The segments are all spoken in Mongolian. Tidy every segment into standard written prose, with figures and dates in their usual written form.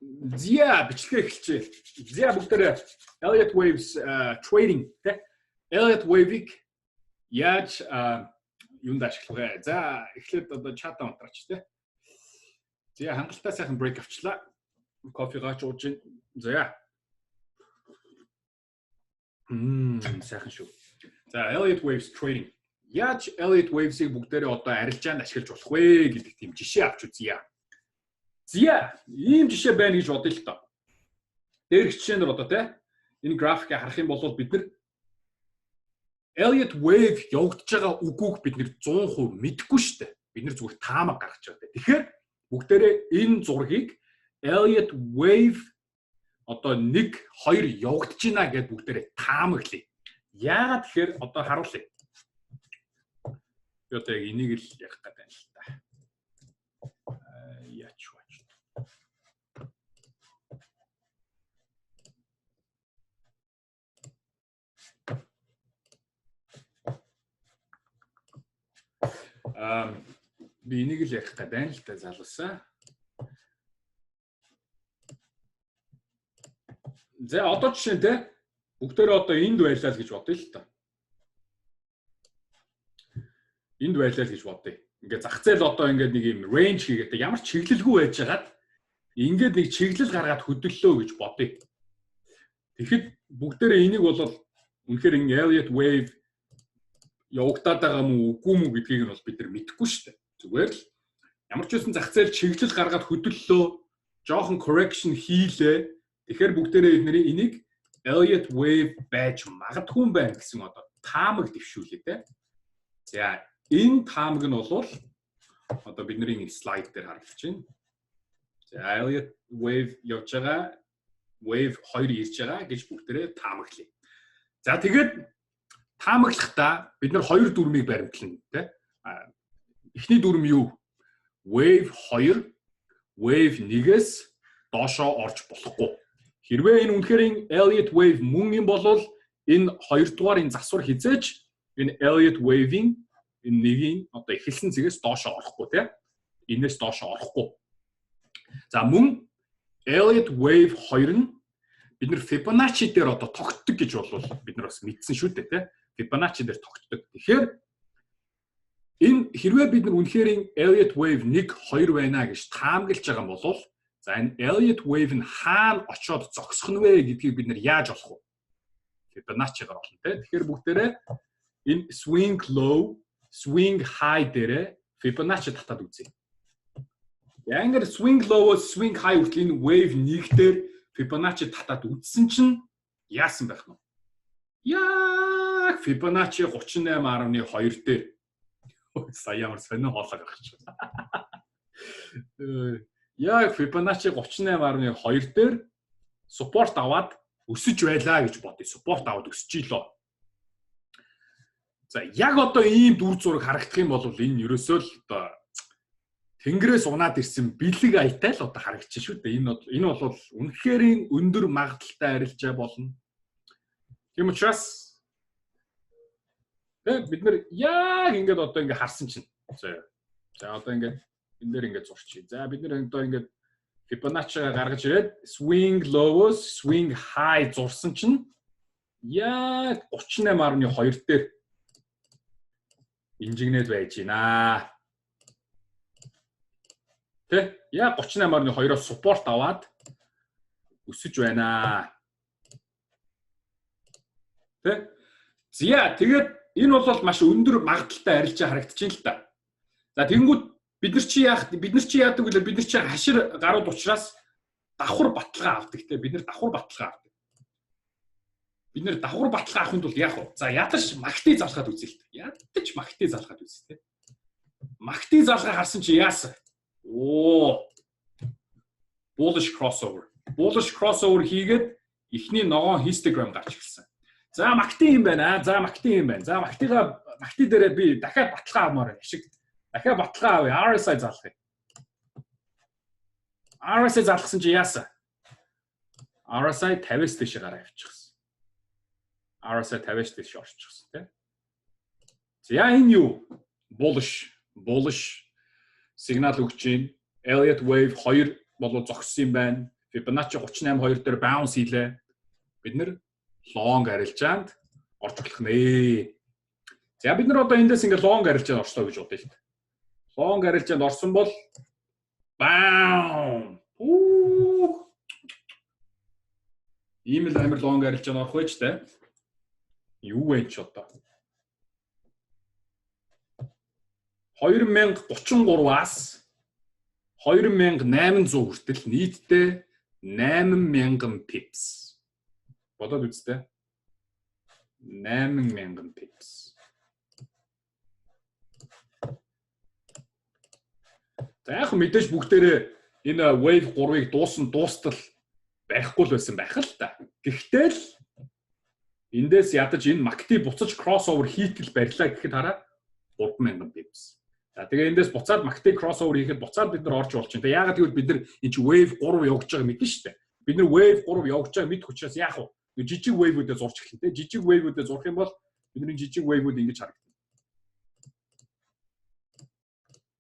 Зя бичлэгээ эхэлчихэ. Зя бүгдээ Elliott Waves trading тэ Elliott Wave-ийг яаж юунд ашиглах вэ? За эхлээд одоо чат унтраач тэ. Зя хангалттай сайхан брейк авчлаа. Кофе гаач ууж ин. За. Сайхан шүү. За Elliott Waves trading. Яаж Elliott Waves-ийг бүгдээрээ одоо арилжаанд ашиглаж болох вэ гэдэг тийм жишээ авч үзье. Зя ийм жишээ байна гэж бодъё л доо. Дээрх жишээнээр одоо те энэ графикийг харах юм бол бид нар Elliott Wave явагдаж байгаа үгүйг бид нэр 100% мэдэхгүй шүү дээ. Бид нар зүгээр таамаг гаргаж байгаа. Тэгэхээр бүгдээрээ энэ зургийг Elliott Wave одоо 1 2 явагдаж байна гэдээ бүгдээрээ таамаглая. Яагаад тэгэхээр одоо харуулъя. Би одоо яг энийг л ярих гэдэг юм л та. Яач вэ? Би энийг л ярих гэдэг юм л та залуусаа. За одоо жишээ нь те бүгдээрээ одоо энд байлаа л гэж бодъё л та. Энд байлаа л гэж бодъё. Ингээ зах зээл одоо ингээд нэг юм range хийгээд ямар ч чиглэлгүй байжгаад ингээд нэг чиглэл гаргаад хөдөллөө гэж бодъё. Тэгэхэд бүгдээрээ энийг бол үнэхээр Elliott Wave явагдаад байгаа мó үгүй мó гэдгийг нь бол бид нар мэдэхгүй шүү дээ. Зүгээр л ямар ч үсэн зах зээл чиглэл гаргаад хөдөллөө, жоохон correction хийлээ. Тэгэхээр бүгдээрээ энийг Elliott Wave байж магадгүй юм байна гэсэн одоо таамаг дэвшүүлээ те. За энэ таамаг нь бол одоо бидний слайд дээр харагдаж байна. За Elliott Wave явж байгаа, Wave 2 ирж байгаа гэж бүгдээрээ таамаглая. За тэгээд таамаглахдаа бид нар хоёр дүрмийг баримтлана те. Эхний дүрм юу? Wave 2, Wave 1-ээс доошоо орж болохгүй. Хэрвээ энэ үнэхээр Elliott Wave мөн юм бол энэ хоёрдугаарын засвар хизээж энэ Elliott Wave-ийн энэ нэгийн одоо эхэлсэн зэгээс доошоо орохгүй тийм. Энээс доошоо орохгүй. За мөн Elliott Wave 2 нь бид нэр Fibonacci дээр одоо тогтдог гэж бол бид нар бас мэдсэн шүү дээ тийм. Fibonacci дээр тогтдог. Тэгэхээр энэ хэрвээ бид нар үнэхээр Elliott Wave 1 2 байна гэж таамаглаж байгаа юм бол за энэ Elliott Wave нь хаана очиод зогсох нь вэ гэдгийг бид нар яаж олох вэ? Fibonacci-гаар олно тийм. Тэгэхээр бүгдээрээ энэ swing low, swing high дээр Fibonacci татаад үзье. Янгэр swing low-оос swing high хүртэл энэ wave 1 дээр Fibonacci татаад үзсэн чинь яасан байх нь? Яг Fibonacci 38.2 дээр сая ямар сонио хоолой гарч байна. Яг Fibonacci 38.2 дээр support аваад өсөж байлаа гэж бодъё. Support аваад өсөж илоо. За яг одоо ийм дүр зураг харагдах юм бол энэ ерөөсөө л одоо тэнгэрээс унаад ирсэн бэлэг аятай л одоо харагдчих шүү дээ. Энэ бол үнэхээр өндөр магадaltaй арилжаа болно. Тийм учраас бид нар яг ингээд одоо ингээд харсан чинь. За одоо ингээд энэ дээр ингээд зурчих. За бид нар одоо ингээд Fibonacci-га гаргаж ирээд swing low-оос swing high зурсан чинь яг 38.2 дээр инжигнэд байж байна. Тэ? Яг 38.2-оос support аваад өсөж байна. Тэ? Зя тэгээд энэ бол маш өндөр магадaltaй арилжаа харагдчихээн л та. За тэгэнгүүт бид нар чи яадаг вэ? Бид нар чи хашир гарууд учраас давхар баталгаа авдаг те. Бид нар давхар баталгаа авдаг. Бид нар давхар баталгаа авахын тулд яах вэ? За ядаж магтыг залхаад үзье л те. Ядаж магтыг залхаад үзье те. Магтыг залгаа харсан чи яасан? Bullish crossover. Bullish crossover хийгээд эхний ногоон histogram гарч ирсэн. За магтыг юм байна. За магтыг юм байна. За магтыг дээрээ би дахиад баталгаа авмаар байна. Ашиг дахиад баталгаа авъя. RSI залгая. RSI залгасан чи яасан? RSI 50-аас дээш гараа явчихсан. RSI 50-аас дээш орчихсон тийм. За энэ юу? Bullish сигнал өгч байна. Elliott Wave 2 болоо зогссон юм байна. Fibonacci 38.2 дээр bounce хийлээ. Бид нэр long арилжаанд орж болох нэ. За бид нар одоо эндээс ингээ long арилжаанд орчлоо гэж бодъё шүү дээ. Long арилжаанд орсон бол баам. Ийм л амар long арилжаанд орох байж тээ. Юу вэ ч одоо 2033-аас 2800 хүртэл нийтдээ 8000 pips. Бодоод үзтээ. 8000 pips. За яг мэдээж бүгдээрээ энэ wave 3-ыг дуустал байхгүй л байсан байх л та. Гэхдээ л эндээс ядаж энэ MACD буцаж crossover хийтэл барьлаа гэхэд хараа 3000 pips. За тэгээ эндээс буцаад MACD crossover хийхэд буцаад бид нар орж болж байна. Яагаад гэвэл бид нар энэ чи wave 3 явж байгаа мэднэ шүү дээ. Бид нар wave 3 явж байгаа мэд хүчээс яах вэ? Жижиг wave-үүдээ зурж эхэлнэ те. Жижиг wave-үүдээ зурх юм бол бидний жижиг wave-үүд ингэж харагдана.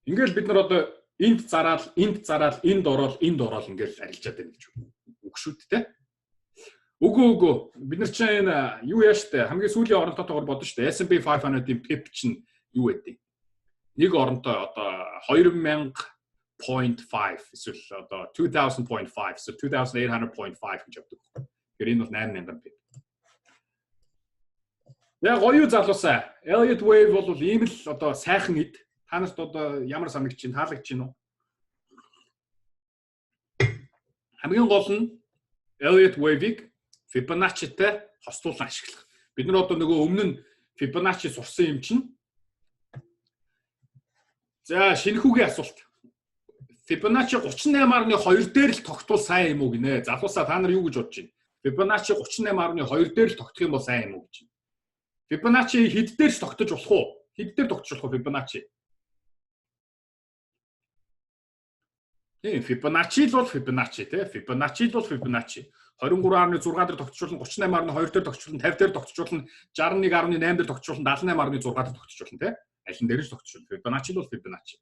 Ингээл бид нар одоо энд зараад, энд ороод ингээл арилжаад байна гэж үг шүү дээ те. Үгүй. Бид нар чинь энэ юу яа штэ хамгийн сүүлийн оронтойгоор бодно штэ. S&P 500-ийн pip чинь юу байдیں۔ Нэг оронтой одоо 2000.5 эсвэл одоо 2000.5 эсвэл 2800.5 гэж явдаг. Тэгэхээр энэ бол 8000 pip. Яг гоё залуусаа. Elliott wave бол ийм л одоо сайхан эд. Та нарт одоо ямар санагдаж чинь таалагдж чинь уу? Хамгийн гол нь Elliott wave-ийг Fibonacci-тэй хослуулан ашиглах. Бид нар одоо нөгөө өмнө нь Fibonacci сурсан юм чинь. За шинэхүүгийн асуулт. Fibonacci 38.2 дээр л тогтвол сайн юм уу гинэ? Залуусаа та нар юу гэж бодож байна? Fibonacci 38.2 дээр л тогтох юм бол сайн юм уу гэж. Fibonacci хэд дээр ч тогтож болох уу? Хэд дээр тогтож болох вэ Fibonacci? Fibonacci л бол Fibonacci тий. Fibonacci л бол Fibonacci. 23.6 дээр тогтчихвол 38.2 дээр тогтчихвол 50 дээр тогтчихвол 61.8 дээр тогтчихвол 78.6 дээр тогтчихвол тий. Алин дээр ч тогтчихвол Fibonacci л бол Fibonacci.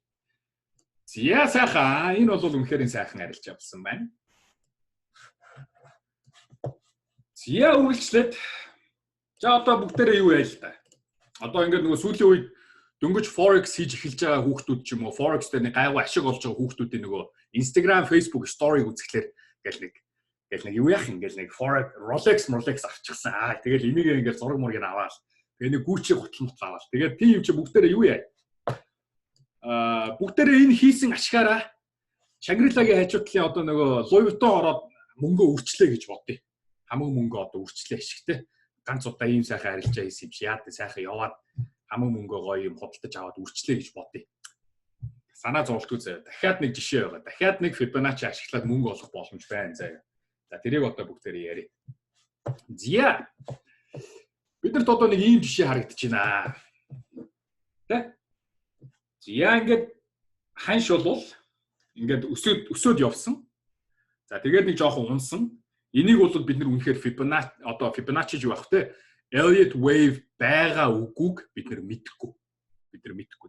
Зя сайхан энэ бол үнэхээр сайхан арилж авсан байна. Зя үргэлжлээд за одоо бүгдээрээ юу яа л та. Одоо ингээд нөгөө сүүлийн үед дөнгөж forex хийж эхэлж байгаа хүүхдүүд ч юм уу forex дээр нэг гайгүй ашиг олж байгаа хүүхдүүдийн нөгөө Instagram, Facebook story үзэхлээр ингээл нэг юу яах ингээл нэг forex Rolex авчихсан. Тэгэл энийг ингээл зураг мургийг аваад тэгээ нэг гүүчи готлон аваад тэгээд тийм юм чи бүгдээрээ юу яа. Бүгдээрээ энэ хийсэн ашгаараа Shangri-La-гийн хажуудлын одоо нөгөө Louis Vuitton ороод мөнгө үрчлээ гэж бодъё. Хамаг мөнгө одоо үрчлээ ашигтэй. Ганц удаа ийм сайхан арилжаа хийсэн юм чи яад сайхан яваад хамаг мөнгөө гоё юм худалдаж аваад үрчлээ гэж бодъё. Санаа зовлтгүй заяа. Дахиад нэг жишээ байгаа. Дахиад нэг Fibonacci ашиглаад мөнгө олох боломж байна заяа. За тэрийг одоо бүгдээрээ яриа. Зя. Бидэрт одоо нэг ийм жишээ харагдаж байна. Тэ? Зя ингээд ханш болвол ингээд өсөөд явсан. За тэгээд нэг жоохон унсан. Энийг бол бид нар үнэхээр Fibonacci юу байх вэ? Elliott wave байгаа үгүйг бид нар мэдэхгүй.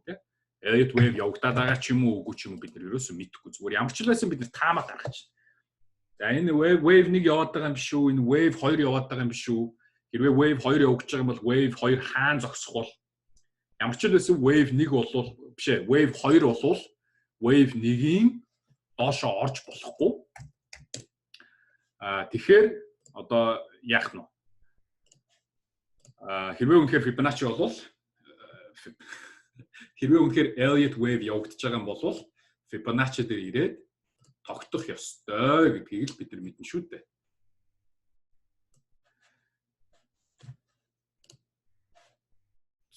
Тэ. Elliott wave явагдаад байгаа ч юм уу үгүй ч юм уу бид нар ерөөсөө мэдэхгүй. Зүгээр ямар ч л байсан бид нар таамаг гаргаж. За энэ wave 1 яваад байгаа юм биш үү? Энэ wave 2 яваад байгаа юм биш үү? Хэрвээ wave 2 явагдаж байгаа юм бол wave 2 хаана зогсох бол ямар ч л байсан wave 1 болвол биш ээ wave 2 болвол wave 1-ийн доошоо орж болохгүй. Тэгэхээр одоо яах нь вэ? Хэрвээ үнэхээр Fibonacci болвол хэрвээ үнэхээр Elliott wave явагдаж байгаа юм бол Fibonacci дээр ирээд тогтох ёстой гэдгийг л бид нар мэднэ шүү дээ.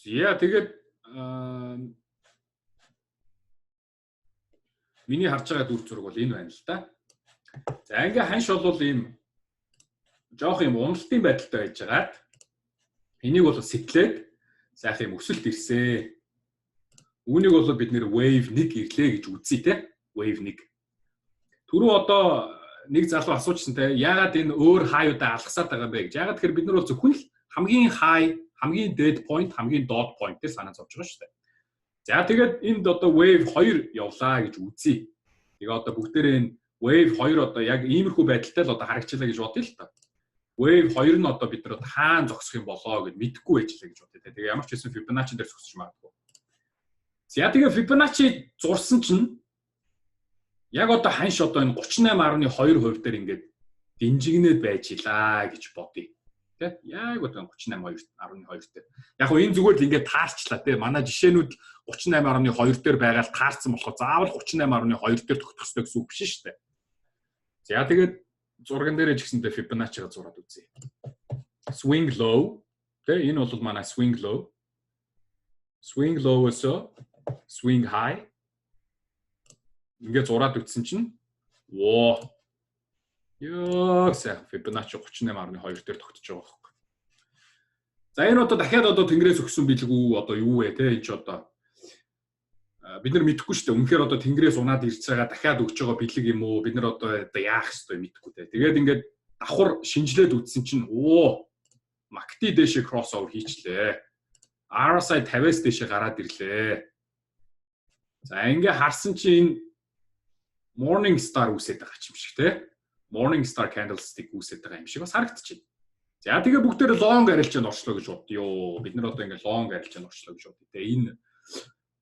Зя тэгээд миний харж байгаа дүр зураг бол энэ байна л да. За ингээ ханш бол ийм жоох юм уналтын байдалтай байж байгаад энийг бол сэтлээд сайхан юм өсөлт ирсэн. Үүнийг бол бид нэр wave 1 ирлээ гэж үзье те. Wave 1. Түрүү одоо нэг залуу асуужсан те. Яагаад энэ өөр хаяудаа алгасаад байгаа юм бэ гэж. Яагаад тэгэхээр бид нар бол зөвхөн л хамгийн high, хамгийн dead point, хамгийн dot point дээр санаа зовж байгаа шүү дээ. За тэгээд энд одоо wave 2 явлаа гэж үзье. Тэгээ одоо бүгдээрээ энэ Wave 2 одоо яг иймэрхүү байдалтай л одоо харагчлаа гэж бодъё л та. Wave 2 нь одоо бид нар хаана зогсох юм болоо гэд мэдэхгүй байжлаа гэж бодъё. Тэгээ ямар ч хэсэн Fibonacci дээр зогсож магадгүй. За тэгээ Fibonacci зурсан чинь яг одоо ханш одоо энэ 38.2% дээр ингээд динжигнээд байж илаа гэж бодъё. Тэ? Яг одоо 38.2 дээр. Яг хөө энэ зүгээр л ингээд таарчлаа тэ. Манай жишээнүүд 38.2 дээр байгаа л таарсан болохоор заавал 38.2 дээр тогтох ёстой гэсэн үг биш шүү дээ. За тэгээд зурган дээрээ ч гэсэндээ Fibonacci-га зураад үзье. Swing low. Тэ энэ бол манай swing low. Swing low-оос swing high. Ингээд зураад үтсэн чинь ёо сайн Fibonacci 38.2 дээр тогтож байгаа байхгүй. За энэ одоо дахиад одоо тэнгэрээс өгсөн билгүү одоо юу вэ те энэ ч одоо бид нар мэдэхгүй шүү дээ. Үнэхээр одоо тэнгэрээс унаад ирж байгаа дахиад өгч байгаа бэлэг юм уу? Бид нар одоо яах ёстой мэдэхгүй те. Тэгээд ингээд давхар шинжлээд үтсэн чинь MACD дэшээ crossover хийчлээ. RSI 50-аас дэшээ гараад ирлээ. За ингээ харсан чинь Morning Star үсээд байгаа юм шиг те. Morning Star candlestick үсээд байгаа юм шиг бас харагдчихэв. За тэгээ бүгдээр long арилжаанд орчлоо гэж бодъё. Бид нар одоо ингээ long арилжаанд орчлоо гэж бодъё. Тэгээ энэ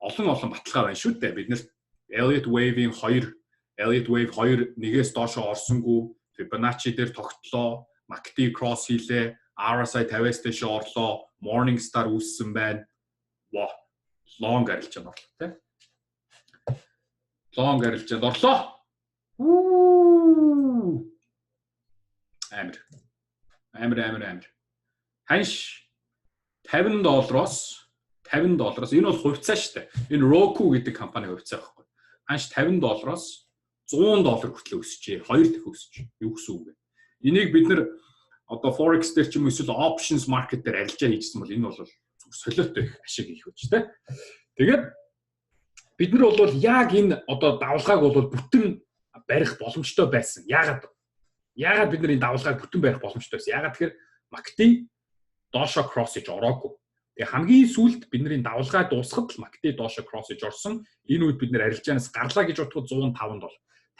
олон баталгаа байна шүү дээ. Бид нэр Elliott Wave-ийн 2, Elliott Wave 2 нэгээс доошоо орсонгүй, Fibonacci дээр тогтлоо, MACD cross хийлээ, RSI 50-аас дэше орлоо, Morning Star үүссэн байна. Воо, long арилжаанд орлоо те. Long арилжаанд орлоо. Амир. Ханш $50 $50 энэ бол хувьцаа шүү дээ. Энэ Roku гэдэг компани хувьцаа байхгүй. Ханш $50 $100 хүртэл өсөжээ. 2 дахин өсөж. Юу гэсэн үг вэ? Энийг бид нэр одоо Forex дээр ч юм уу эсвэл options market дээр арилжаа хийжсэн бол энэ бол солиотой их ашиг их үуч тэ. Тэгээд бид нар бол яг энэ одоо давлгааг бол бүтэн барих боломжтой байсан. Яагаад бид нар энэ давлгааг бүтэн барих боломжтой байсан? Яагаад тэгэхээр MACD доошо cross хийж ороогүй. Тэгээ хамгийн сүүлд бидний давлгаа дуусахад л MACD доошо cross хийж орсон. Энэ үед бид нэр арилжаанаас гарлаа гэж бодоход $105.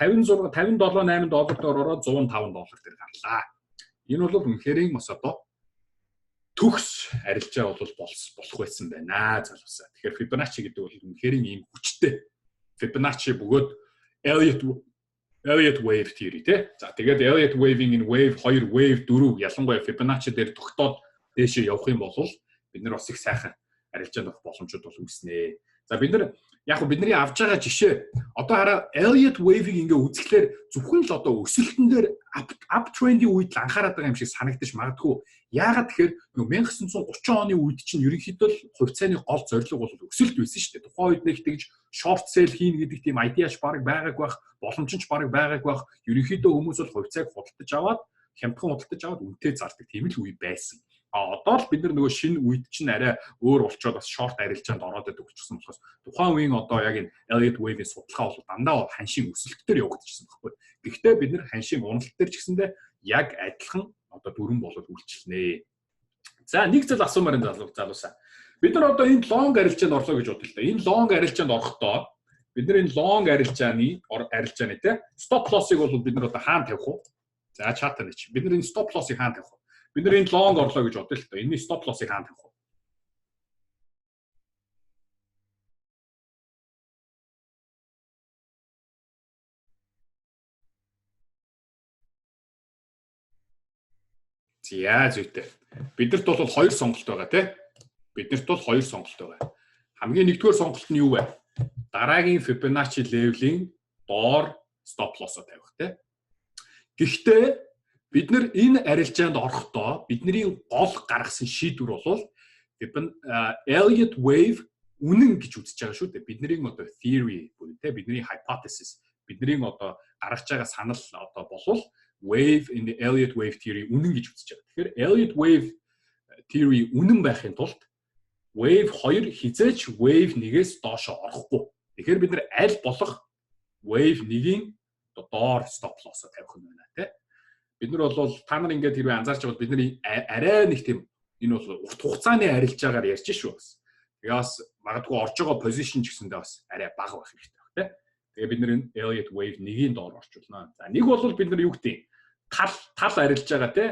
57 $8 дээр ороод $105 дээр гарлаа. Энэ бол үнэхээр бас одоо төгс арилжаа бол болох байсан байна залуусаа. Тэгэхээр Fibonacci гэдэг бол үнэхээр ийм хүчтэй. Fibonacci бөгөөд Elliott Wave theory тий. За тэгээд Elliott Wave-ийн энэ Wave 2, Wave 4 ялангуяа Fibonacci дээр тогтоод дээшээ явах юм бол бид нар бас их сайхан арилжаанд авах боломжууд бол үүснэ. За бид нар яг бидний авж байгаа жишээ одоо хараа Elliott Wave-ийг ингээ үзэхлээр зөвхөн л одоо өсөлтөн дээр uptrend-ийн үед л анхаарат байгаа юм шиг санагдаж магадгүй. Яагаад тэгэхээр 1930 оны үед чинь ерөнхийдөө л хувьцааны гол зорилго бол өсөлт байсан шүү дээ. Тухайн үед нэг тэгж short sell хийн гэдэг тийм idea-ш баг байгааг байх, боломж ч баг байгааг байх. Ерөнхийдөө хүмүүс бол хувьцааг худалдаж аваад, хямдхан худалдаж аваад үнэтэй зардаг тийм л үе байсан. Одоо л бид нар нөгөө шинэ үед чинь арай өөр болчоод бас short арилжаанд ороод байдаг болчихсон болохоос тухайн үеийн одоо яг энэ Elliott Wave-ийн судалгаа бол дандаа ханшийн өсөлтөөр явагдчихсан байхгүй. Гэхдээ бид нар ханшийн уналт дээр ч гэсэндээ яг адилхан одоо дүрэн болоод үйлчлэнэ. За нэг зүйл асуумаар энэ залуусаа. Бид нар одоо энэ long арилжаанд орлоо гэж бодлоо л да. Энэ long арилжаанд орохдоо бид нар энэ long арилжааны те stop loss-ыг бол бид нар одоо хаана тавих вэ? За чатаа нэг. Бид нар энэ stop loss-ыг хаана тавих вэ? Бид нар энэ long орлоо гэж бодлоо л да. Энэний stop loss-ыг хаана тавих вэ? За зүйтэй. Бидэрт бол хоёр сонголт байгаа тий. Бидэрт бол хоёр сонголт байгаа. Хамгийн нэгдүгээр сонголт нь юу вэ? Дараагийн Fibonacci level-ийн доор stop loss-о тавих тий. Гэхдээ бид нар энэ арилжаанд орохдоо бидний гол гаргасан шийдвэр бол Elliott Wave үнэн гэж үзэж байгаа шүү дээ. Бидний одоо theory буюу тий бидний hypothesis бидний одоо гаргаж байгаа санал одоо болвол Wave in the Elliott Wave theory үнэн гэж үзэж байгаа. Тэгэхээр Elliott Wave theory үнэн байхын тулд Wave 2 хизээч Wave 1-ээс доошо орохгүй. Тэгэхээр бид нар аль болох Wave 1-ийн доор stop loss тавих юм байна тий. Бид нар бол та нар ингээд хэрвээ анзаарч байвал бидний арай нэг тийм энэ бол урт хугацааны арилжаагаар ярьж шүү бас. Тэгээ бас магадгүй орж байгаа position ч гэсэндээ бас арай бага байх хэрэгтэй баг тий. Тэгээ бид нэр Elliott wave 1-ийн доор орчуулна. За нэг бол бид нар юу гэдэг тал арилж байгаа тий.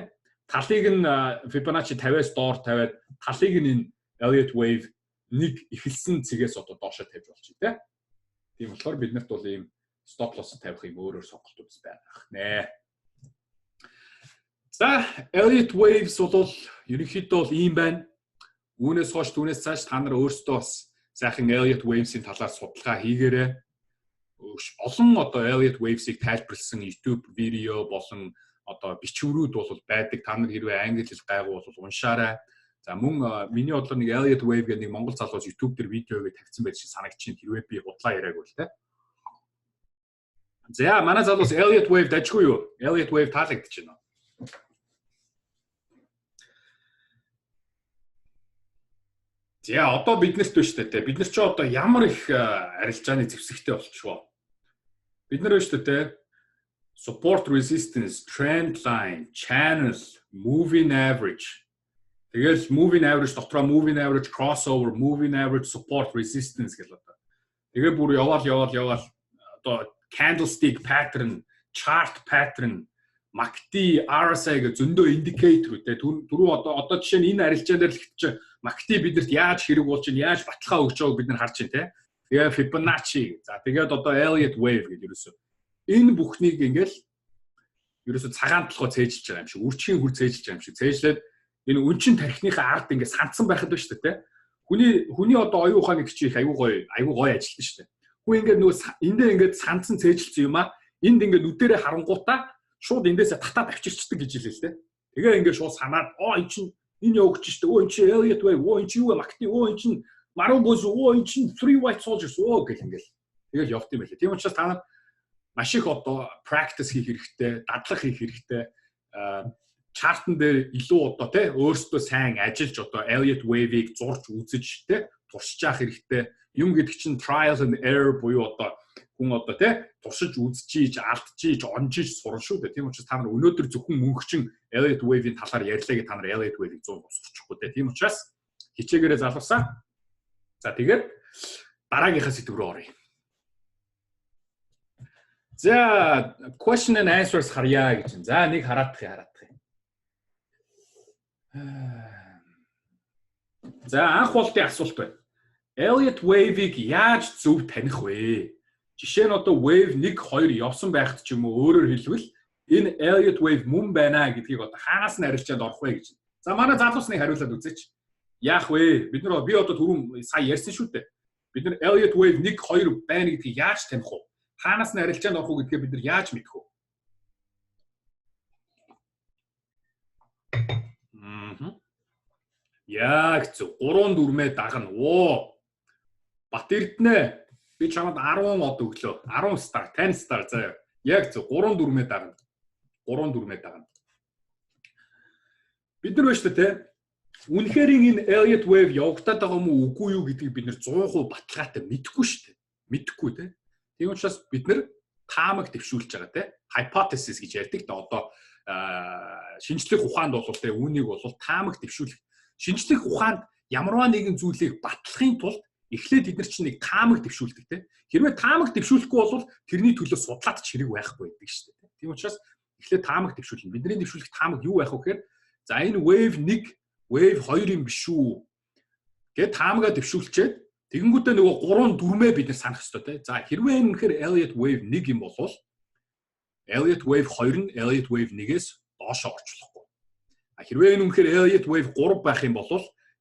Талыг нь Fibonacci 50-аас доор тавиад талыг нь энэ Elliott wave 1 эхэлсэн цэгээс одоо доошоо тавьж болчих тий. Тийм болохоор биднэрт бол ийм stop loss тавих юм өөрөөр сонголт ус байх нэ. За Elliott waves бол ерөнхийдөө бол ийм байна. Үүнээс хойш түүнээс цааш та нар өөрсдөө бас сайхан Elliott waves-ийн талаар судалгаа хийгээрэй. Олон одоо Elliott waves-ийг тайлбарлсан YouTube видео болон одоо бичвэрүүд бол байдаг. Та нар хэрвээ англи хэл гайгүй бол уншаарай. За мөн миний бодлоор нэг Elliott wave гэдэг нэг монгол залуус YouTube дээр видеогээ тавьсан байж санагдчих хэрвээ би худлаа яриаг бол тэ. За манай залуус Elliott wave дажгүй юу? Elliott wave таалагдчих байна. За одоо биднэрт биш тэ. Бид нар ч одоо ямар их арилжааны зэвсэгтэй болчихвоо. Бид нар биш тэ. Support resistance, trend line, channel, moving average. Тэгэл moving average дотроо moving average crossover, moving average support resistance гэх л одоо. Тэгээ бүр яваал одоо candlestick pattern, chart pattern, MACD, RSI гэх зөндөө индикаторүүд те түрүү одоо жишээ нь энэ арилжаан дээр л хэвчээ MACD бидэрт яаж хэрэг болж байна, яаж баталгаа өгч байгааг бид нар харж байна те. Тэгээ Fibonacci, за тэгээд одоо Elliott wave гэдэг ерөөсөө энэ бүхнийг ингээл ерөөсөө цагаан толгой цээжилж байгаа юм шиг, үрчхийн хүр цээжилж байгаа юм шиг цээжлээд энэ үнчин тархиныхаа ард ингээд санцсан байхад байна шүү дээ. Хүний одоо оюун ухааны гिच их аюу гоё ажилтдаг шүү дээ. Хүн ингээд нөгөө эндээ ингээд санцсан цээжилсэн юм а энд ингээд нүдэрээ харангуудаа шууд эндээсээ татаад авчирчдаг гэж хэлээ л дээ. Тэгээ ингээд шууд санаад эн чинь энэ явагч шүү дээ. Эн чинь Elliott wave, эн чинь юу вэ? MACD, эн чинь Marubozu, эн чинь Three White Soldiers гэх ингээд тэгэл явт юм байлээ. Тийм учраас та нар маш их одоо practice хийх хэрэгтэй, дадлаг хийх хэрэгтэй. Чартн дээр илүү одоо тий өөрсдөө сайн ажиллаж одоо Elliott wave-ийг зурж үзэж тий туршиж авах хэрэгтэй. Юм гэдэг чинь trial and error буюу одоо хүн одоо тий туршиж үзчихийж, алдчихийж, онжиж сурна шүү дээ. Тийм учраас та нар өнөөдөр зөвхөн мөнгөчин Elliott wave-ийн талаар ярьлаа гэж та нар Elliott wave-ийг 100% сурчихгүй дээ. Тийм учраас хичээгээрээ залуусаа. За тэгээд дараагийнхаа сэдв рүү оръё. За question and answers харьяа гэж. За нэг хараадах юм. За анх болтын асуулт байна. Elliott wave-ийг яаж зөв таних вэ? Жишээ нь одоо wave 1 2 явсан байхад ч юм уу өөрөөр хэлбэл энэ Elliott wave мөн байна гэдгийг одоо хаанаас нь арилжаанд орох вэ гэж. За манай залуусныг хариулаад үзээч. Яах вэ? Би одоо түрүүн сая ярьсан шүү дээ. Бид нар Elliott wave 1 2 байна гэдгийг яаж таних вэ? Хаанаас нь арилжаанд орох вэ гэдгээ бид нар яаж мэдэх вэ? Яг зөв 3 4-өө дагна. Бат Эрдэнэ би чамд 10 од өглөө. 10 star, 10 star заяа. Яг зөв 3 4-өө дагна. 3 4-өө дагна. Бид нар байна шүү дээ. Үнэхээр энэ Elliott wave явагдаад байгаа юм уу үгүй юу гэдгийг бид нар 100% баталгаатай мэдэхгүй шүү дээ. Мэдэхгүй те. Тийм учраас бид нар таамаг дэвшүүлж байгаа те. Hypothesis гэж ярьдаг да одоо шинжлэх ухаанд бол те үүнийг бол таамаг дэвшүүлэх. Шинжлэх ухаанд ямарваа нэгэн зүйлийг батлахын тулд эхлээд бид нар чинь нэг таамаг дэвшүүлдэг те. Хэрвээ таамаг дэвшүүлэхгүй бол тэрний төлөө судлаад ч хэрэг байхгүй байдаг шүү дээ. Тийм учраас эхлээд таамаг дэвшүүлнэ. Бидний дэвшүүлэх таамаг юу байх вэ гэхээр за энэ wave 1, wave 2 юм биш үү гэд таамагаа дэвшүүлчихэд тэгэнгүүтээ нөгөө 3 4-өө бид нар санах хэрэгтэй те. За хэрвээ энэ үнэхээр Elliott wave 1 юм бол Elliott wave 2 нь Elliott wave 1-ээс доошоо орчлохгүй. Хэрвээ энэ үнэхээр Elliott wave 3 байх юм бол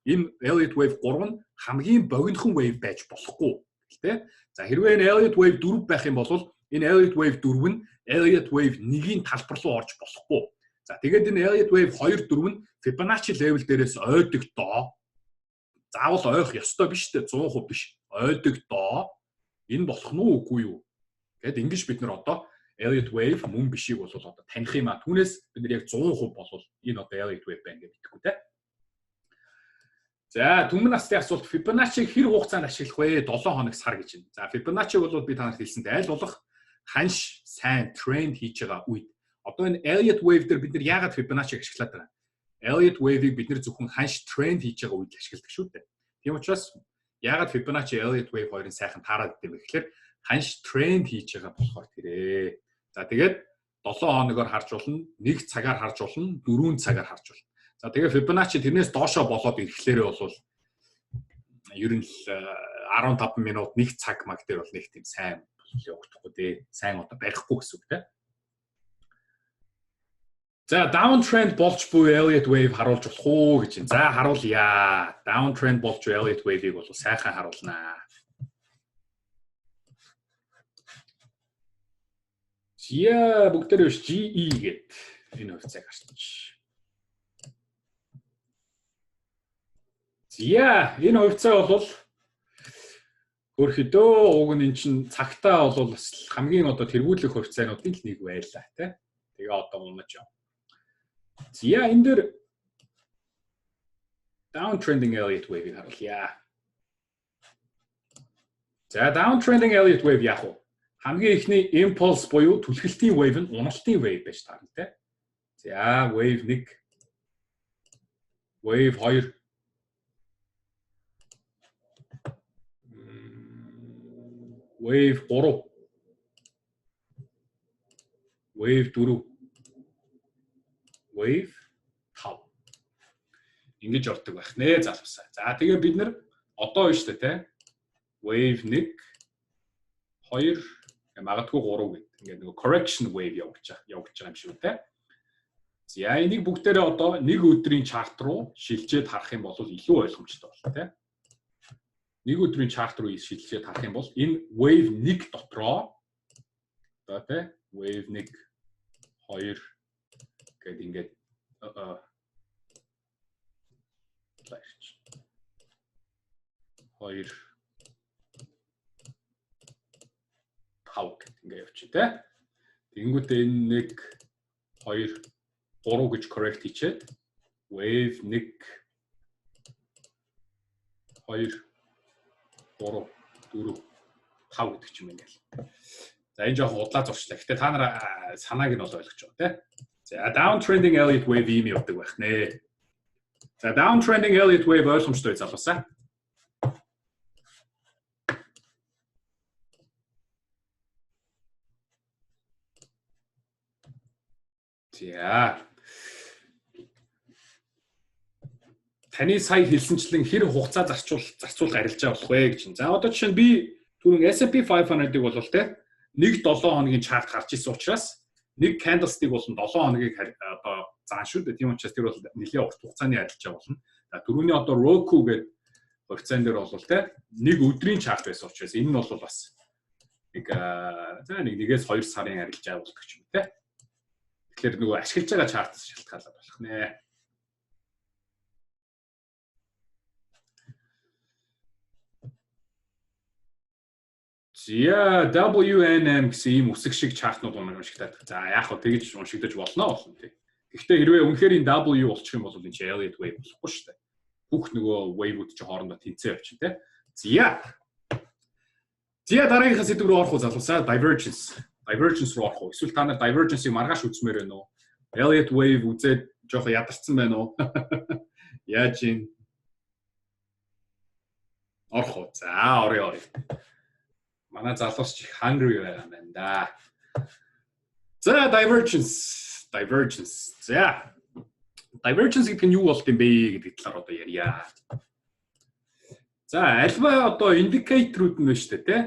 энэ Elliott wave 3 нь хамгийн богинохон wave байж болохгүй тэ. За хэрвээ энэ Elliott wave 4 байх юм бол энэ Elliott wave 4 нь Elliott wave 1-ийн талбар руу орж болохгүй. За тэгээд энэ Elliott wave 2 4 нь Fibonacci level дээрээс ойдог доо. Заавал ойх ёстой биш тэ 100% биш. Ойдог доо энэ болох нь үгүй юу? Гэт ингэж бид нар одоо Elliott wave мөн бишийг бол одоо таних юм а. Түүнээс бид нар яг 100% болвол энэ одоо Elliott wave байна гэж битгэхгүй те. За түмэн насны асуулт Fibonacci-г хэр хугацаанд ашиглах вэ? 7 хоног сар гэж байна. За Fibonacci бол би танарт хэлсэнтэй аль болох ханш сайн тренд хийж байгаа үед. Одоо энэ Elliott wave дээр бид нар яагаад Fibonacci-г ашиглаад байгаа? Elliott wave-ийг бид нар зөвхөн ханш тренд хийж байгаа үед ашигладаг шүү дээ. Тийм учраас яагаад Fibonacci Elliott wave хоёрын сайхан таарад идэв вэ гэхээр ханш тренд хийж байгаа болохоор тэрэ. За тэгээд 7 хоногоор харж болно, 1 цагаар харж болно, 4 цагаар харж болно. За тэгээд Fibonacci тэрнээс доошоо болоод ирэхлээрээ бол ер нь 15 минут 1 цаг маг дээр бол нэг тийм сайн явагдахгүй дээ. Сайн одоо барихгүй гэсэн үг те. За downtrend болж буй Elliott wave харуулж болох уу гэж. За харуулъя. Downtrend болж буй Elliott wave-ийг бол сайхан харуулнаа. Яа бүгдээрээ GE гэд энэ хувьцааг харчих. За энэ хувьцаа бол өөрхөдөө уг нь эн чин цагтаа бол бас хамгийн одоо тэргүүлэх хувьцаануудын л нэг байлаа тий. Тэгээ одоо унаж яа. За энэ дэр downtrending Elliott wave-ийг харуулъя. За downtrending Elliott wave яах вэ? Хамгийн ихний impulse буюу түлхэлтийн wave нь уналтын wave байж таарна тий. За wave 1, wave 2, wave 3, wave 4, wave 5. Ингэж ордог байх нэ залуусаа. За тэгээ бид нэр одоо байна шүү дээ тий. Wave 1, 2 магадгүй 3 гэдэг. Ингээд нөгөө correction wave явж байгаа юм шиг үү те. За энийг бүгдээрээ одоо нэг өдрийн чарт руу шилжээд харах юм бол илүү ойлгомжтой болно те. Нэг өдрийн чарт руу шилжээд харах юм бол энэ wave 1 дотроо одоо те wave 1 2 гэдэг ингээд лайч 2 ингээ явчих тий. Тэнгүүтээ энэ 1 2 3 гэж correct хийчихэд wave 1 2 3 4 5 гэдэг ч юм ингээл. За энэ жоохон удлаа зурчлаа. Гэтэ та нар санааг нь бол ойлгож байгаа тий. За downtrending Elliott wave ийм явдаг байх нэ. За downtrending Elliott wave ойлгомжтой залуусаа. За. Таны сая хэлсэнчлэн хэр хугацаа зарцуулах арилжаа болох вэ гэж. За одоо жишээ нь би түрүүн S&P 500-ыг бол те 1-7 хоногийн чарт гарч ирсэн учраас нэг candlestick болон 7 хоногийг одоо заан шүү дээ. Тийм учраас тэр бол нэлээд урт хугацааны арилжаа болно. За түрүүний одоо Roku гэдэг хувьцаан дээр бол те нэг өдрийн чарт байсан учраас энэ нь бол бас нэг за нэгээс 2 сарын арилжаа болдог ч юм те. Тэгэхээр нөгөө ашиглаж байгаа чартаас шалтгаалаад болох нэ. За WNM гэсэн ийм үсэг шиг чартнууд уншигдаад. За яах вэ тэгж уншигдаж болно тий. Гэхдээ хэрвээ үнэхээр энэ W болчих юм бол энэ ч Elliott wave болохгүй шүү дээ. Бүх нөгөө wave-үүд чи хоорондоо тэнцээ явчих тий. За дараагийнхаа сэдв рүү орох уу залуусаа divergence. Divergence руу орох уу? Эсвэл та нар divergence-ийг маргааш үзмээр байна уу? Elliott wave үзээд жоохон ядарсан байна уу? Яаж юм? Орох уу? За орё. Манай залуус ч hungry байгаа юм байна да. За divergence. За. Divergence гэдэг нь юу болт юм бэ гэдэг талаар одоо ярья. За альва одоо индикаторууд нь байна шүү дээ, тэ?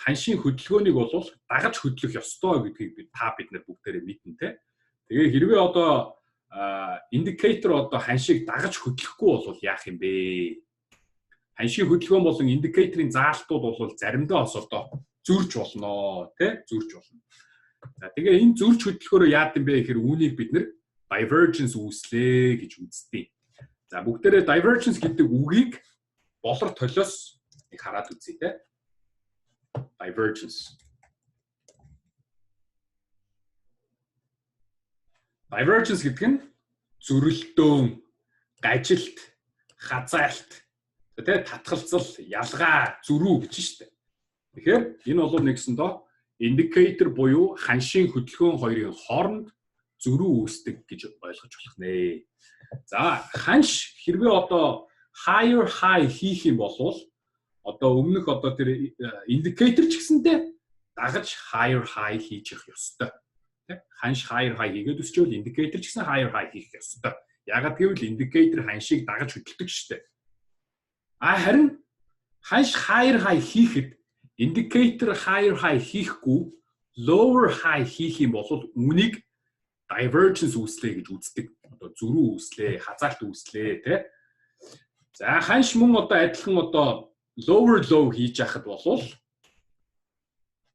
Ханшийн хөдөлгөөнийг бол дагаж хөдлөх ёстой гэдгийг бид нар бүгдээрээ мэднэ те. Тэгээ хэрвээ одоо индикатор одоо ханшийг дагаж хөдлөхгүй бол яах юм бэ? Ханшийн хөдөлгөөн болон индикаторын заалтууд бол заримдаа бас одоо зөрж болно те, зөрж болно. За тэгээ энэ зөрж хөдөлгөөрөө яад юм бэ гэхээр үүнийг бид нэр divergence үүслээ гэж үздэг. За бүгдээрээ divergence гэдэг үгийг болор толиос нэг хараад үзье те. Divergence. Divergence гэдэг нь зөрөлдөөн, гажилт, хазаалт, тэ татгалзал, ялгаа, зөрүү гэж шүү дээ. Тэгэхээр энэ бол нэгсэндээ индикатор буюу ханшийн хөдөлгөөн хоёрын хооронд зөрүү үүсдэг гэж ойлгож болох нэ. За ханш хэрвээ одоо higher high хийх юм бол одоо өмнөх одоо тэр индикатор ч гэсэндээ дагаж higher high хийж явах ёстой. Тэ? Ханш higher high хийгээд өсчөөл индикатор ч гэсэн higher high хийх ёстой. Ягаад гэвэл индикатор ханшийг дагаж хөдөлдөг шүү дээ. Харин ханш higher high хийхэд индикатор higher high хийхгүй lower high хийх юм бол үнийг divergence үүслэе гэж үздэг. Одоо зөрүү үүслээ, хазаалт үүслээ, тэ. За ханш мөн одоо адилхан одоо lower low хийж яхад бол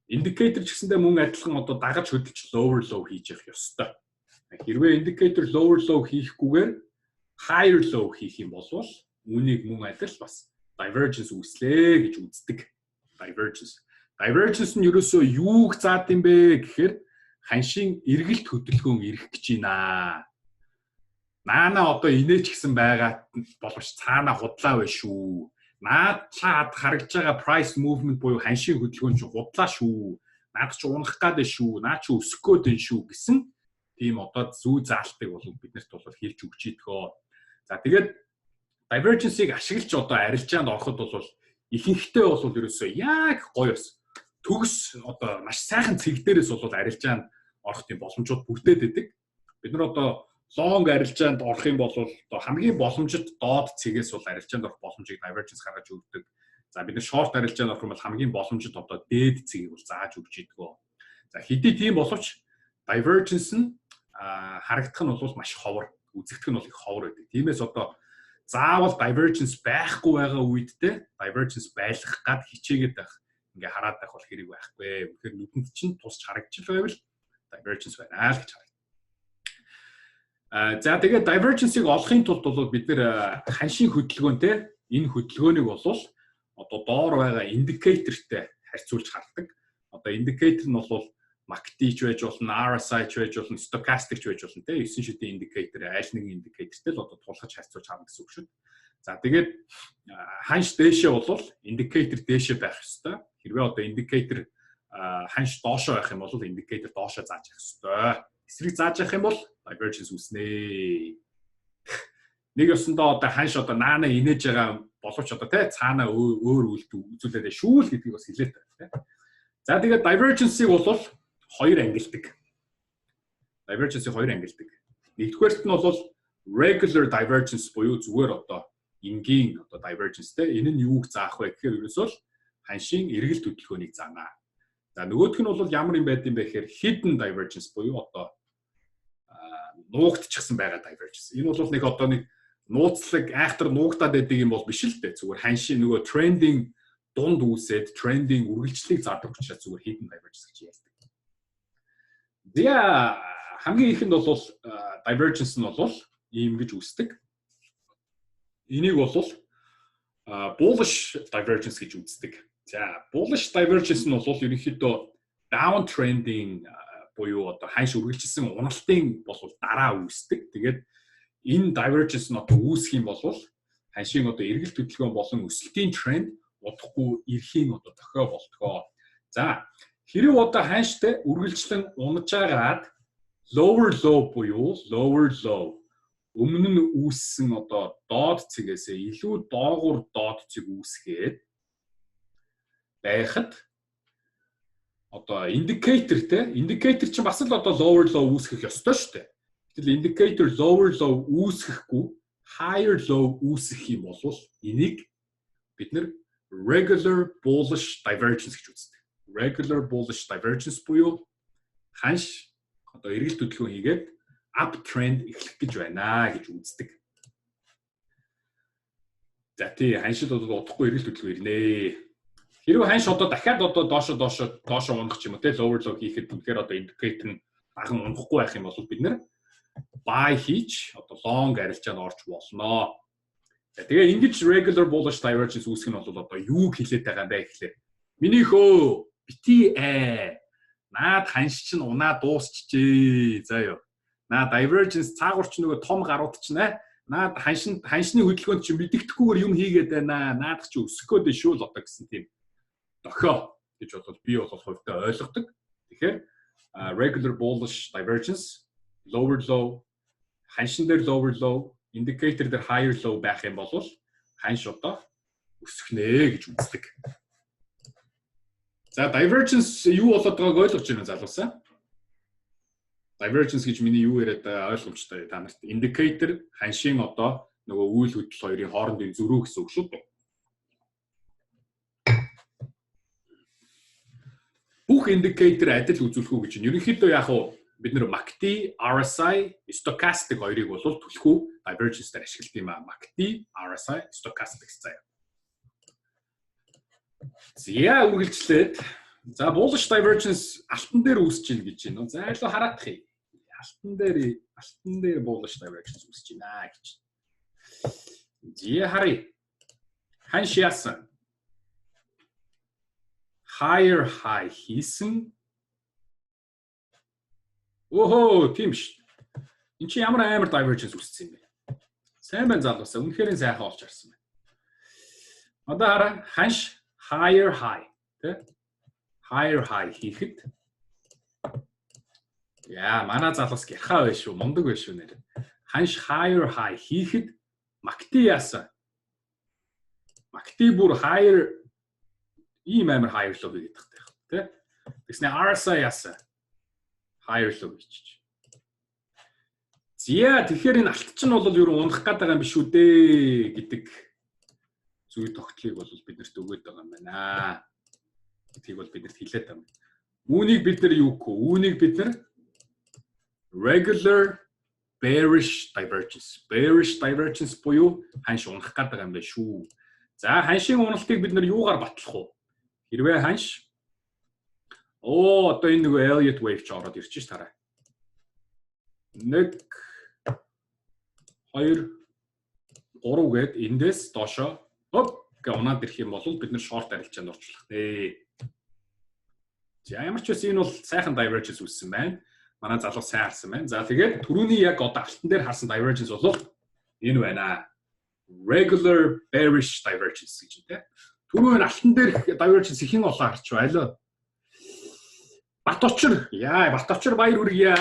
индикатор ч гэсэндээ мөн адилхан одоо дагаж хөдөлж lower low хийж явах ёстой. Хэрвээ индикатор lower low хийхгүйгээр higher low хийх юм бол үнийг мөн адил бас divergence үүслэе гэж үздэг. Divergence нь ерөөсөө юуг заад юм бэ гэхээр ханшийн эргэлт хөдөлгөөн ирэх гэж байна. Наана одоо инээч гэсэн байгаа боловч цаана худлаа байна шүү. Наад чад харагдж байгаа price movement буюу ханшийн хөдөлгөөн чинь худлаа шүү. Наад чи унах гээд байна шүү. Наа чи өсөх гээд байна шүү гэсэн тийм одоо зүй заалтыг бол биднэрт бол хэлж өгч идэгөө. За тэгээд divergence-ийг ашиглаж одоо арилжаанд ороход бол ихэнхдээ бол ерөөсөө яг гоё бас төгс одоо маш сайхан цэг дээрээс бол арилжаанд орох тийм боломжууд бүрдээд байдаг. Бид нар одоо long арилжаанд орох юм бол одоо хамгийн боломжит доод цэгээс бол арилжаанд орох боломжийг divergence гаргаж өгдөг. За бид нар short арилжаанд орох юм бол хамгийн боломжит одоо дээд цэгийг бол зааж өгч идэгөө. За хэдий тийм боловч divergence нь харагдах нь бол маш ховор, үзэгдэх нь бол их ховор байдаг. Тиймээс одоо заавал divergence байхгүй байгаа үед те divergence байлгах гад хичээгээд байх. Ингээ хараад байх бол хэрэг байхгүй. Үнэхээр нүдэнд чинь тусч харагдчих байвал divergence байна л гэж харагдана. За тэгээд divergence-ийг олохын тулд бол бид нэр ханшийн хөдөлгөөнтэй энэ хөдөлгөөнийг бол одоо доор байгаа индикатортэй харьцуулж хардаг. Одоо индикатор нь бол MACD ч байж болно, RSI ч байж болно, stochastic ч байж болно те 9 шидийн индикатор аль нэгэн индикатортэй л одоо тулгаж харьцуулж харна гэсэн үг шүү. За тэгээд ханш дээшээ бол индикатор дээшээ байх ёстой. Хэрвээ одоо индикатор ханш доошоо байх юм бол индикатор доошоо зааж явах ёстой. Эсрэг зааж явах юм бол divergence үүснэ. Нэг ёсондоо одоо ханш одоо наана инээж байгаа боловч одоо те цаана өөр үзүүлээд шүү л гэдгийг бас хэлээд байна те. За тэгээд divergence-ийг бол хоёр ангилдаг. Divergence-ийг хоёр ангилдаг. Нэгдүгээрт нь бол regular divergence буюу зүгээр одоо энгийн одоо divergence те энэ нь юуг заах вэ гэхээр ерөөсөө ханшийн эргэлт хөдөлгөөнийг заана. За нөгөөх нь бол ямар юм байд юм бэ гэхээр hidden divergence буюу одоо нуугдчихсан байгаа divergence. Энэ бол нэг одоо нэг нууцлаг айхтар нуугдаад байдаг юм бол биш л дээ. Зүгээр ханшийн нөгөө trending дунд үүсээд trending үргэлжлэлийг зардаг учраас зүгээр hidden divergence гэж ярьдаг. Тэгээ хамгийн ихэнд бол divergence нь бол ийм гэж үүсдэг. Энийг бол bullish divergence гэж үздэг. За bullish divergence нь бол ерөнхийдөө downtrending буюу одоо ханш үргэлжилсэн уналтын бол дараа үүсдэг. Тэгээд энэ divergence нь одоо үүсэх юм бол ханшийн одоо эргэлт хөдөлгөөн болон өсөлтийн тренд удахгүй эрхийн одоо тохио болтгоо. За хэрэг одоо ханштай үргэлжлэн унаж агаад lower low буюу lower low өмнө нь үүссэн одоо доод цэгээс илүү доогуур доод цэг үүсгээд байхад одоо индикатор чинь бас л одоо lower low үүсгэх ёстой шүү дээ. Гэтэл индикатор lower low үүсгэхгүй higher low үүсгэх юм бол энийг бид нэр regular bullish divergence гэж үздэг. Regular bullish divergence буюу ханш одоо эргэлт хөдөлгөөн хийгээд uptrend эхлэх гэж байна гэж үздэг. За тий ханшид одоо удахгүй эргэлт хөдөлгөөн ирнэ. Хэрвээ ханш одоо дахиад одоо доошо унах ч юм уу те lower low хийхэд үнэхээр одоо индикатор нь баган унахгүй байх юм бол бид нэр buy хийж одоо long арилжаанд орж болно. За тэгээ ингэж regular bullish divergence үүсгэх нь бол одоо юу хэлээд байгаа юм бэ гэхлээр миний хөө бити наад ханш чинь унаа дуусчихжээ. За ёо. Наа divergence цаагуурч нөгөө том гарууд чинь наад ханшны хөдөлгөөнд чинь мэддэхгүйгээр юм хийгээд байна. Наад чи өсөх гээд шүү л одоо гэсэн тийм дохио гэж бол би бол хувьдаа ойлгодог. Тэгэхээр regular bullish divergence lower low ханшин дээр lower low индикатор дээр higher low байх юм бол ханш одоо өсөхнэ гэж үздэг. За divergence юу болоод байгааг ойлгож байна залуусаа. Divergence гэж миний юу яриад ойлгомжтой та нарт. Indicator ханшийн одоо нөгөө үйл хөдлөл хоёрын хоорондын зөрүү гэсэн үг шүү дээ. Бүх индикатор адил үзүүлэх үү гэж байна. Ерөнхийдөө яг уу бид нэр MACD, RSI, stochastic хоёрыг бол түлхүү divergence-ээр ашигладаг юм аа. MACD, RSI, stochastic заяа. За үргэлжлээд за bullish divergence алтан дээр үүсэж байна гэж байна. За илүү хараадах юм. Алтан дээр bullish divergence үүсэж байна гэж. Зя харъя. Ханш яасан? Higher high хийсэн. Охоо, тийм ш. Энд чи ямар амар divergence үүссэн юм бэ? Сайн байна залуусаа. Үнэхээр сайхан олж харсан байна. Одоо хараа ханш higher high, тэ? Higher high хийхэд яа, манай залуус гэрхаа байш шүү, мундаг байш шүү нэр. Ханш higher high хийхэд MACD яасан? MACD бүр higher ийм амар higher low гэдэг таах, тэ? Тэгснэ RSI яасан? Higher low хийчих. Зя тэгэхээр энэ алт чинь бол юу унах гээд байгаа юм биш үү дээ гэдэг зүй тогтлыг бол биднэрт өгөөд байгаа юм байна. Гэдгийг бол биднэрт хэлээд байгаа юм. Үүнийг бид нар юу гэх вэ? Үүнийг бид нар regular bearish divergence буюу ханш унах гээд байгаа юм байна шүү. За ханшийн уналтыг бид нар юугаар батлах вэ? Хэрвээ ханш одоо энэ нэг Elliott wave ч ороод ирчих ш тараа. 1 2 3 гээд эндээс доошоо гэ унаад ирэх юм бол бид нар short арилжаанд орчлох дээ. За ямар ч үс энэ бол сайхан divergence үүссэн байна. Манай залуу сайн харсан байна. За тэгээд түрүүний яг одоо алтан дээр харсан divergence бол энэ байна. Regular bearish divergence гэж тийм. Түрүүн алтан дээр divergence ихэн олон харч байлаа. Баточор. Яа, Баточор баяр хүргье.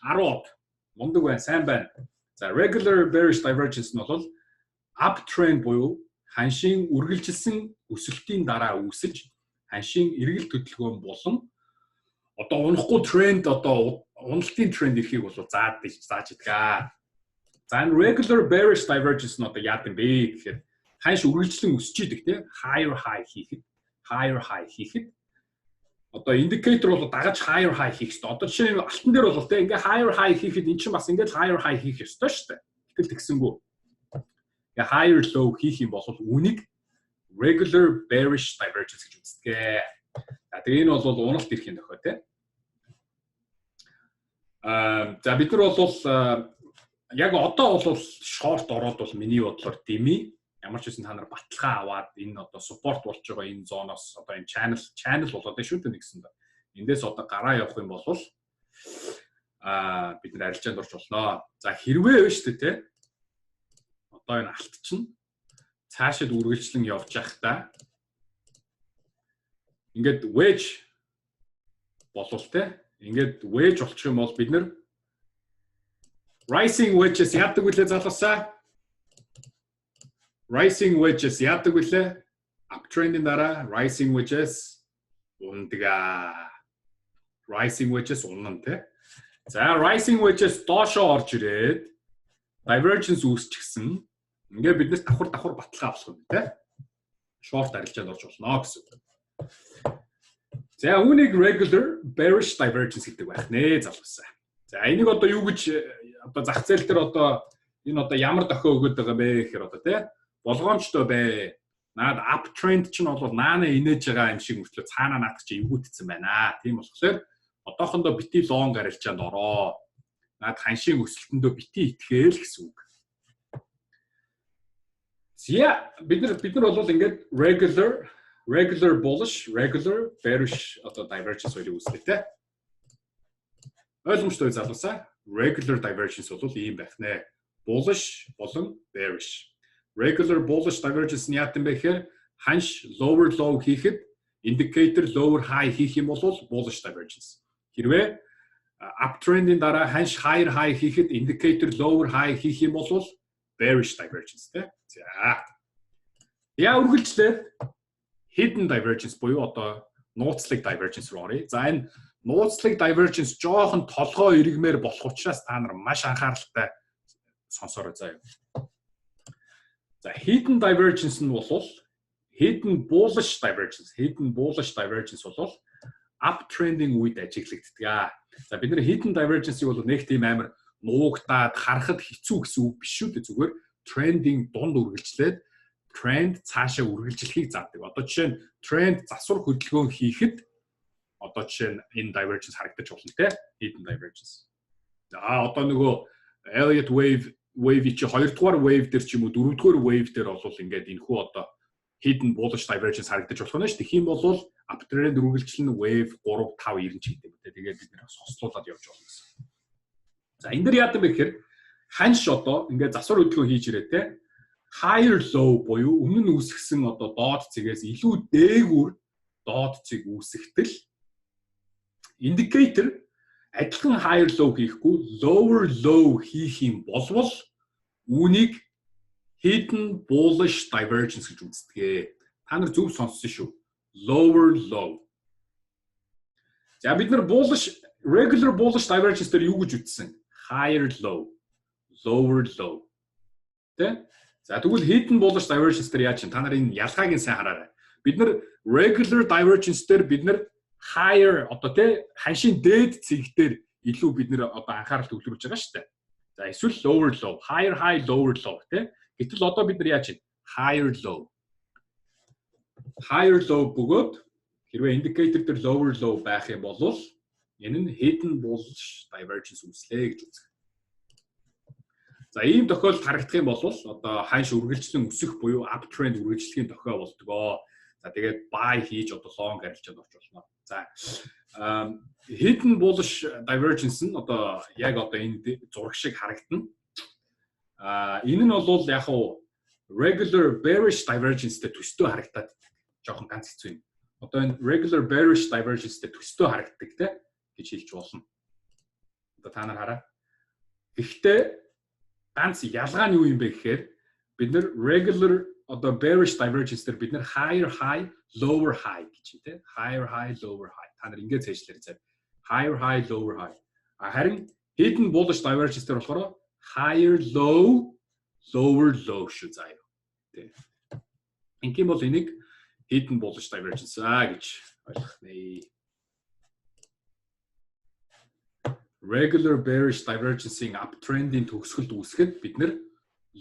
10. Мундаг байна, сайн байна. За regular bearish divergence нь бол uptrend буюу ханшийн үргэлжилсэн өсөлтийн дараа үүсэлж ханшийн эргэл хөдөлгөөн болон одоо унахгүй тренд одоо уналтын тренд ирэхийг бол зааж идэх. За энэ regular bearish divergence нь одоо яад юм бэ гэхээр ханш үргэлжлэн өсөж идэг тийм higher high хийхэд одоо индикатор бол дагаж higher high хийх ёстой. Одоо жишээ нь алтан дээр бол тийм ингээ higher high хийхэд эн чинь бас ингээ higher high хийх ёстой шүү дээ. Тэгэл тэгсэнгүү. Ингээ higher low хийх юм бол үүнийг regular bearish divergence гэж үздэг. За тэгээ энэ бол уналт ирэхийн тохиол тийм. За бид нар бол яг одоо бол short ороод бол миний бодлоор дими ямар ч үсэн та нар баталгаа аваад энэ одоо support болж байгаа энэ зоноос одоо энэ channel болоод байна шүү дээ нэгсэн. Эндээс одоо гараа явах юм бол бид нар арилжаанд орж болно. За хэрвээ вэ шүү дээ те. Одоо энэ алт чинь цаашид үргэлжлэн явж байхдаа ингээд wedge болов те. Ингээд wedge болчих юм бол бид нар rising wedges яадаг үлээ залуусаа. Rising wedges яадаг үлээ? Uptrend-ийн дараа rising wedges ундаг. Rising wedges унана те. За rising wedges доошоо орж ирээд divergence үүсчихсэн. Ингээ биднес давхар баталгаа авах юм те. Short арилжаанд орж болно гэсэн. За үүнийг regular bearish divergence гэдэг байх нэ залуусаа. За энийг одоо юу гэж одоо зах зээл дээр одоо энэ одоо ямар дохио өгöd байгаа бэ гэхээр одоо те болгоомжтой бай. Наад uptrend ч нь бол наана инээж байгаа юм шиг мөртлөө цаанаа наадах чи эвгүүдсэн байна. Тийм болохоор одоохондоо бити long арилжаанд ороо. Наад ханшийн өсөлтөндөө бити итгээл гэсэн үг. Зя бид нар бол ингээд regular bullish, regular bearish одоо divergence хоёрыг үүсгэх те. Ойлгомжтой залуусаа regular divergence бол ийм байх нэ. Bullish болон bearish. Regular bullish divergence нь яат юм бэ гэхээр ханш lower low хийхэд indicator lower high хийх юм бол bullish divergence. Хэрвээ uptrend-ийн дараа ханш higher high хийхэд indicator lower high хийх юм бол bearish divergence те. За. Яа үргэлжлээд hidden divergence буюу одоо нууцлаг divergence руу оръё. За энэ нууцлаг divergence жоохон толгой иргмээр болох учраас та нар маш анхааралтай сонсороо заяа. За hidden divergence нь бол hidden bullish divergence бол uptrending үед ажиглагддаг. За бид нэр hidden divergence-ийг бол нэг тийм амар нуугдаад харахад хэцүү гэсэн үг биш шүү дээ. Зүгээр trending дунд үргэлжлээд тренд цаашаа үргэлжлэхийг заадаг. Одоо жишээ нь тренд засвар хөдөлгөөн хийхэд одоо жишээ нь энэ divergence харагдаж болно те. Hidden divergence. За одоо нөгөө Elliott wave чи 2 дугаар wave дээр ч юм уу 4 дугаар wave дээр бол ингээд энэхүү одоо hidden bullish divergence харагдаж болох нь шүү. Тэгэх юм бол uptrend үргэлжлэн wave 3 5 90 ч гэдэг юм те. Тэгээд бид нэр хослуулаад явж болно гэсэн. За энэ дэр яадаг бэ гэхээр ханш одоо ингээд засвар хөдөлгөөн хийж ирээ те. Higher low буюу өмнө нь үүсгэсэн одоо доод цэгээс илүү дээгүүр доод цэг үүсгэтэл indicator адилхан higher low хийхгүй lower low хийх юм болвол үүнийг hidden bullish divergence гэж үздэг. Та нар зөв сонссон шүү. Lower low. За бид нар regular bullish divergence дээр юу гэж үзсэн? Higher low, lower low. Тэ? За тэгвэл hidden bullish divergence дээр яаж чинь та нарын ялгааг нь сайн хараарай. Бид нар regular divergence дээр бид нар higher одоо тэ ханшийн дээд цэгтэр илүү бид нар одоо анхаарал төвлөрүүлж байгаа шүү дээ. За эсвэл lower low, higher high, lower low тэ. Гэтэл одоо бид нар яаж чинь higher low. Higher low бөгөөд хэрвээ indicator дээр lower low байх юм бол энэ нь hidden bullish divergence үүслэе гэж үздэг. За ийм тохиолдолд харагдах юм бол одоо ханш үргэлжлэн өсөх буюу uptrend үргэлжлэхийн тохиол болдгоо. За тэгээд buy хийж одоо long арилжаад орж болно. За hidden bullish divergence нь одоо яг одоо энэ зураг шиг харагдана. Энэ нь бол яг уу regular bearish divergence-тэй төстөө харагдаад жоохон ганц хэцүү юм. Одоо энэ regular bearish divergence-тэй төстөө харагддаг те гэж хэлж болно. Одоо та нар хараа. Гэхдээ ганц ялгаа нь юу юм бэ гэхээр бид нар regular одоо bearish divergence дээр бид нар higher high lower high гэж тийм higher high lower high та нар ингэж цээжлэр зав higher high lower high харин hidden bullish divergence дээр болохоор higher low lower low шүү заяа тийм ингээм бол энийг hidden bullish divergence гэж ойлгох нэ. Regular bearish divergence-ийн uptrend-ийн төгсгөлд үүсгэхэд бид нэр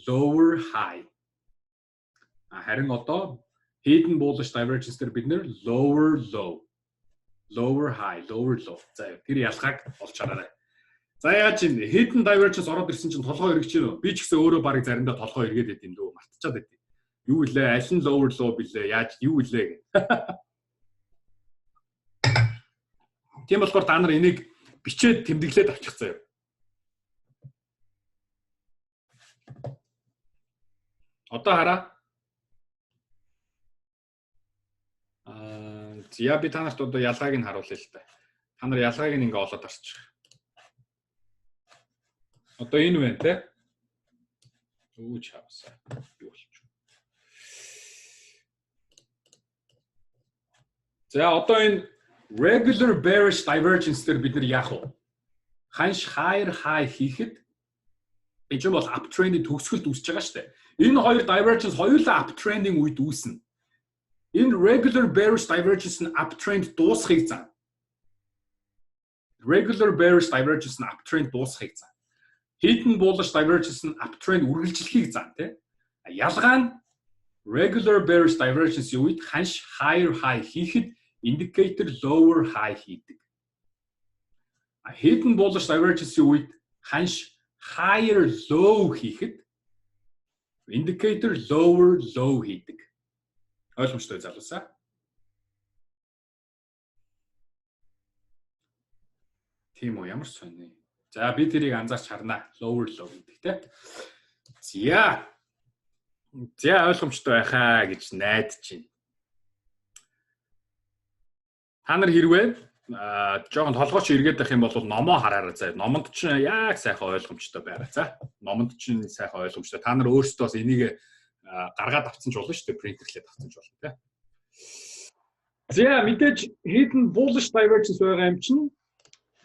lower high. Харин одоо hidden bullish divergence дээр бид нэр lower low. Lower high, lower low. За тэр ялгааг олж хараарай. За яаж юм hidden divergence ороод ирсэн чинь толгой эргэж байна уу? Би ч гэсэн өөрөө барыг заримдаа толгой эргээд байд юм дөө мартчихад байд. Юу илээ? Аль нь lower low билээ? Яаж юу илээ гэх. Тийм болохоор та нар энийг бичээд тэмдэглээд авчих заяа. Одоо хараа. За би та нарт одоо ялгааг нь харуулъя л да. Та нар ялгааг нь ингээ олоод орчих. Одоо энэ байна те. Юу ч хавсаа. Юу болчих. За одоо энэ regular bearish divergence дээр бид нар яах вэ? Ханш higher high хийхэд энэ ч бол uptrend-ийн төгсгөлд үүсэж байгаа шүү дээ. Энэ хоёр divergence хоёулаа uptrend-ийн үед үүснэ. Энэ regular bearish divergence нь uptrend дуусхийг заа. Regular bearish divergence нь uptrend дуусхийг заа. Hidden bullish divergence нь uptrend үргэлжлэхийг заа, тийм. Ялгаа нь regular bearish divergence-ийн үед ханш higher high хийхэд indicator lower high хийдэг. Hidden bullish divergence-ийн үед ханш higher low хийхэд indicator lower low хийдэг. Ойлгомжтой залуусаа. Тийм үү, ямар сони. За би тэрийг анзаарч харнаа. Lower low гэдэг те. За ойлгомжтой байхаа гэж найдаж байна. Та нар хэрвээ жоохон толгойч эргээд байх юм бол номоо хараарай заа. Номонд ч яг сайхан ойлгомжтой байраа. За номонд ч сайхан ойлгомжтой. Та нар өөрсдөө бас энийг гаргаад авсан ч болно шүү дээ. Принтерлээд авсан ч болно те. За мэдээж hidden bullish divergence байгаа юм чинь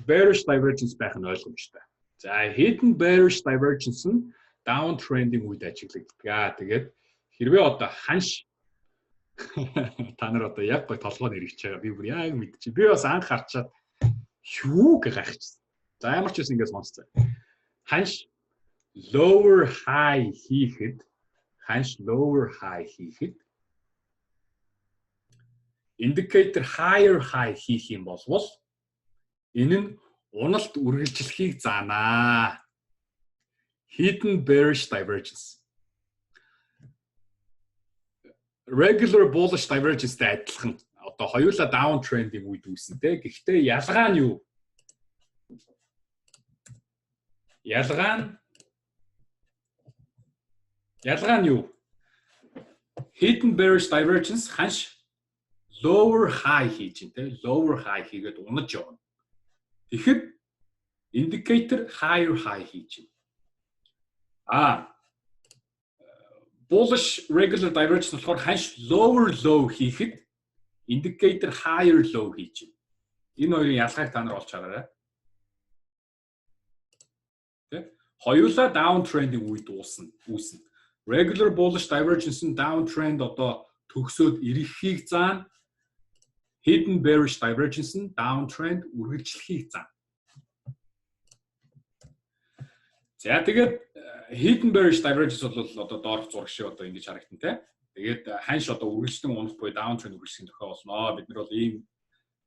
bearish divergence байх нь ойлгомжтой. За hidden bearish divergence нь downtrending үед ажиглагддаг. Тэгээд хэрвээ одоо ханш та нар одоо яг гой толгойд эргэж байгаа. Би бүр яг мэдчихэе. Би бас анх харчаад юу гэж гайхчихсан. За ямар ч үс ингээс сонсцоо. Ханш lower high хийхэд indicator higher high хийх юм болвол энэ нь уналт үргэлжлэхийг заанаа. Hidden bearish divergence. Regular bullish divergence-тэй адилхан. Одоо хоёулаа downtrending үед үүснэ. Гэхдээ ялгаа нь юу? Ялгаа нь юу? Hidden bearish divergence ханш lower high хийж ин тэ lower high хийгээд унаж явна. Тэгэхэд indicator higher high хийж ин. Bullish regular divergence болохоор ханш lower low хийхэд indicator higher low хийж ин. Энэ хоёрын ялгааг та нар олж хараарай. Тэ? Хоёулаа downtrending үед үүснэ. Regular bullish divergence нь downtrend одоо төгсөөд ирэхийг заана. Hidden bearish divergence нь downtrend үргэлжлэхийг заана. За тэгээд hidden bearish divergence бол одоо доорх зураг шиг одоо ингэж харагдана те. Тэгээд ханш одоо үргэлжлэн унах буюу downtrend үргэлжлэх тохиол болно. Бид нар бол ийм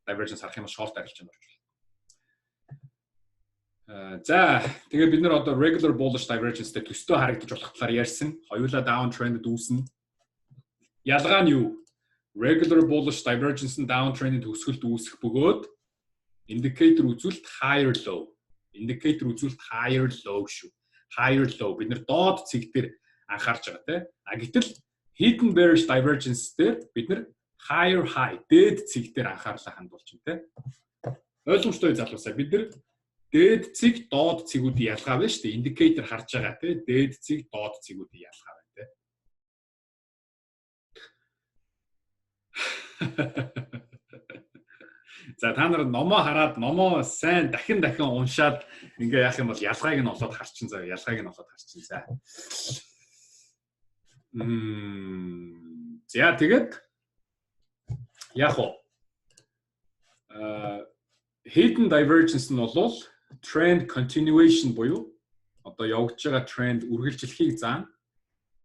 divergence харах юм бол short арилж байна. За тэгээд бид нар одоо regular bullish divergence-тэй төстөө харагдаж болох талаар ярьсан. Хоёулаа downtrend-д үүснэ. Ялгаа нь юу? Regular bullish divergence нь downtrend-ийн төгсгөлд үүсэх бөгөөд indicator үзүүлэлт higher low. Indicator үзүүлэлт higher low шүү. Higher low бид нар доод цэг дээр анхаарч байгаа тийм. Гэтэл hidden bearish divergence дээр бид нар higher high дээд цэг дээр анхаарлаа хандуулж байна тийм. Ойлгомжтой залуусаа бид нар дээд цэг доод цэгүүдийн ялгаа байна шүү дээ. Indicator харж байгаа тийм. Дээд цэг доод цэгүүдийн ялгаа байна тийм. За та нар номоо хараад номоо сайн дахин уншаад ингээ яах юм бол ялгааг нь олоод харчин заа. Ялгааг нь олоод харчин заа. За тэгээд яг уу hidden divergence нь бол trend continuation буюу одоо явагдаж байгаа тренд үргэлжлэхийг заана.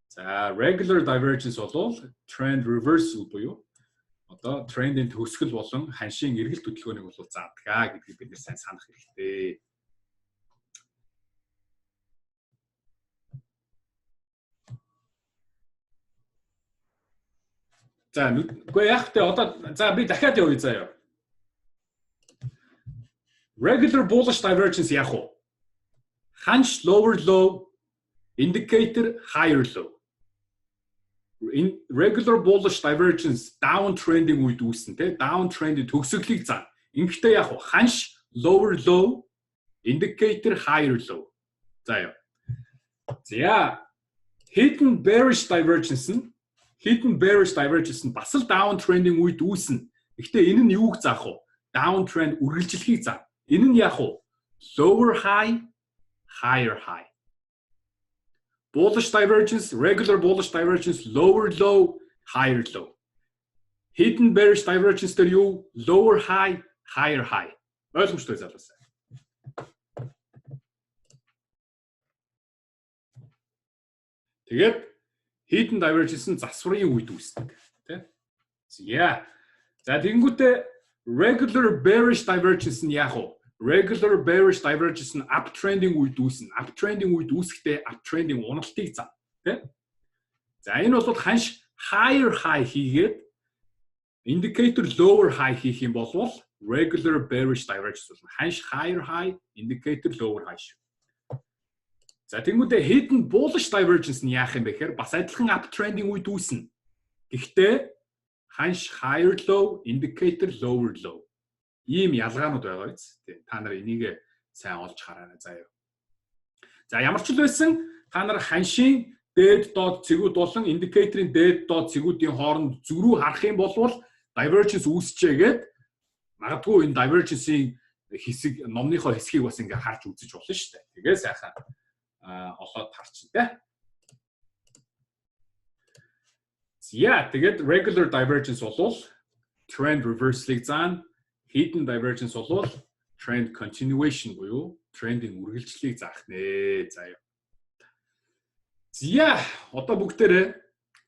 За regular divergence бол trend reversal буюу одоо трендийн төгсгөл болон ханшийн эргэлт хөдөлгөөнийг бол заадаг гэдгийг бид сайн санах хэрэгтэй. За үгүй яг тэ одоо за би дахиад явъя заяа. Regular bullish divergence яг уу? Ханш lower low, indicator higher low. In regular bullish divergence downtrending үед үүснэ те downtrend төгсгөлийг заа. Ингэхдээ яг ханш lower low, indicator higher low. За яа. За hidden bearish divergence нь бас л downtrending үед үүснэ. Гэхдээ энэ нь юуг заах вэ? Downtrend үргэлжлэхийг заа. Энэ нь яг lower high, higher high. Bullish divergence, regular bullish divergence, lower low, higher low. Hidden bearish divergence дээр юу? Lower high, higher high. Ойлгомжтой залуусаа. Тэгээд hidden divergence нь засварын үед үүсдэг, тийм? За тэгэнгүүтээ regular bearish divergence нь яг уу? Regular bearish divergence нь uptrending үед үүснэ. Uptrending үед үүсэхдээ uptrending уналтыг заа, тийм? За энэ бол ханш higher high хийгээд indicator lower high хийх юм бол regular bearish divergence болно. Ханш higher high, indicator lower high шүү. За тэгмүүдээ hidden bullish divergence нь яах юм бэ гэхээр бас адилхан uptrending үед үүснэ. Гэхдээ ханш higher low, indicator lower low. Ийм ялгаанууд байгаа биз? Та нар энийг сайн олж хараарай заяа. За ямар ч л байсан та нар ханшийн дээд доод цэгүүд болон индикаторын дээд доод цэгүүдийн хооронд зүрүү харах юм бол divergence үүсчээгээд магадгүй энэ divergence-ийн хэсэг номныхоо хэсгийг бас ингээ харж үзэж болно шүү дээ. Тэгээ сайхан олоод харчихъя. За тэгээд regular divergence болвол trend reversal-ыг заана. Hidden divergence болвол trend continuation буюу трендing үргэлжлэлийг заах нэ. За яа. За одоо бүгдээрээ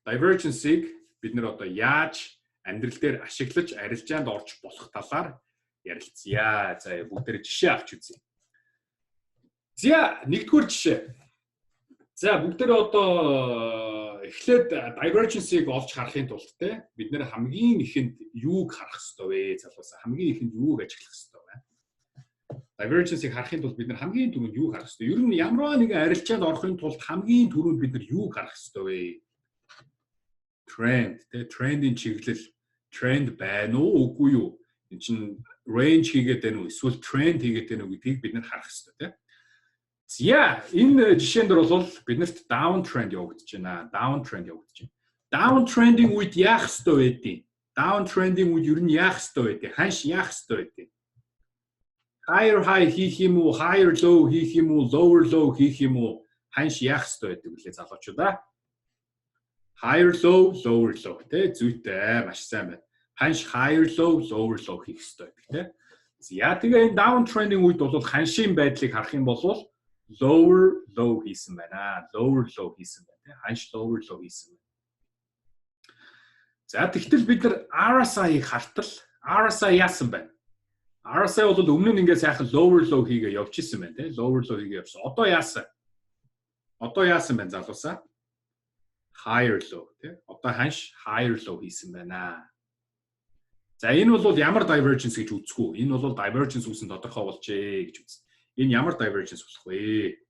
divergence-ыг бид нэр одоо яаж амьдрал дээр ашиглаж арилжаанд орж болох талаар ярилцъя. За бүгдээрээ жишээ авч үзье. За нэгдүгээр жишээ. За бүгдээрээ одоо эхлээд divergence-ыг олж харахын тулд те бид нэр хамгийн ихэнд юуг харах ёстой вэ? Залуусаа хамгийн ихэнд юуг ажиглах ёстой вэ? Divergence-ыг харахын тулд бид нэр хамгийн түрүүнд юуг харах ёстой? Ер нь ямар нэгэн арилжаанд орохын тулд хамгийн түрүүнд бид нар юуг харах ёстой вэ? Trend те трендийн чиглэл тренд байна уу үгүй юу? Энд чинь range хийгээд байна уу? Эсвэл trend хийгээд байна уу гэдгийг бид нар харах ёстой те. За энэ жишээн дээр бол биднэрт down trend явагдаж байна. Down trend явагдаж байна. Down trending үед яах ёстой байдیں۔ Down trending үед ер нь яах ёстой байдیں۔ Ханш яах ёстой байдیں۔ Higher high хийх юм уу, higher low хийх юм уу, lower low хийх юм уу? Ханш яах ёстой байдаг үлээ залуучуудаа. Higher low, lower low тэ зүйтэй маш сайн байна. Ханш higher low, lower low хийх ёстой байдаг тэ. За тэгээ энэ down trending үед бол ханшийн байдлыг харах юм бол lower low хийсэн байна. Lower low хийсэн байна. Ханш lower low хийсэн байна. За тэгтэл бид нар RSI-ыг хартал RSI яасан байна? RSI бол өмнө нь ингээд сайхан lower low хийгээ явж исэн байна те. Lower low хийгээ явсан. Одоо яасан? Одоо яасан байна залуусаа? Higher low те. Одоо ханш higher low хийсэн байна. За энэ бол ямар divergence гэж үзэх үү? Энэ бол divergence үүсэн тодорхой болжээ гэж үзнэ. Энэ ямар divergence болох вэ?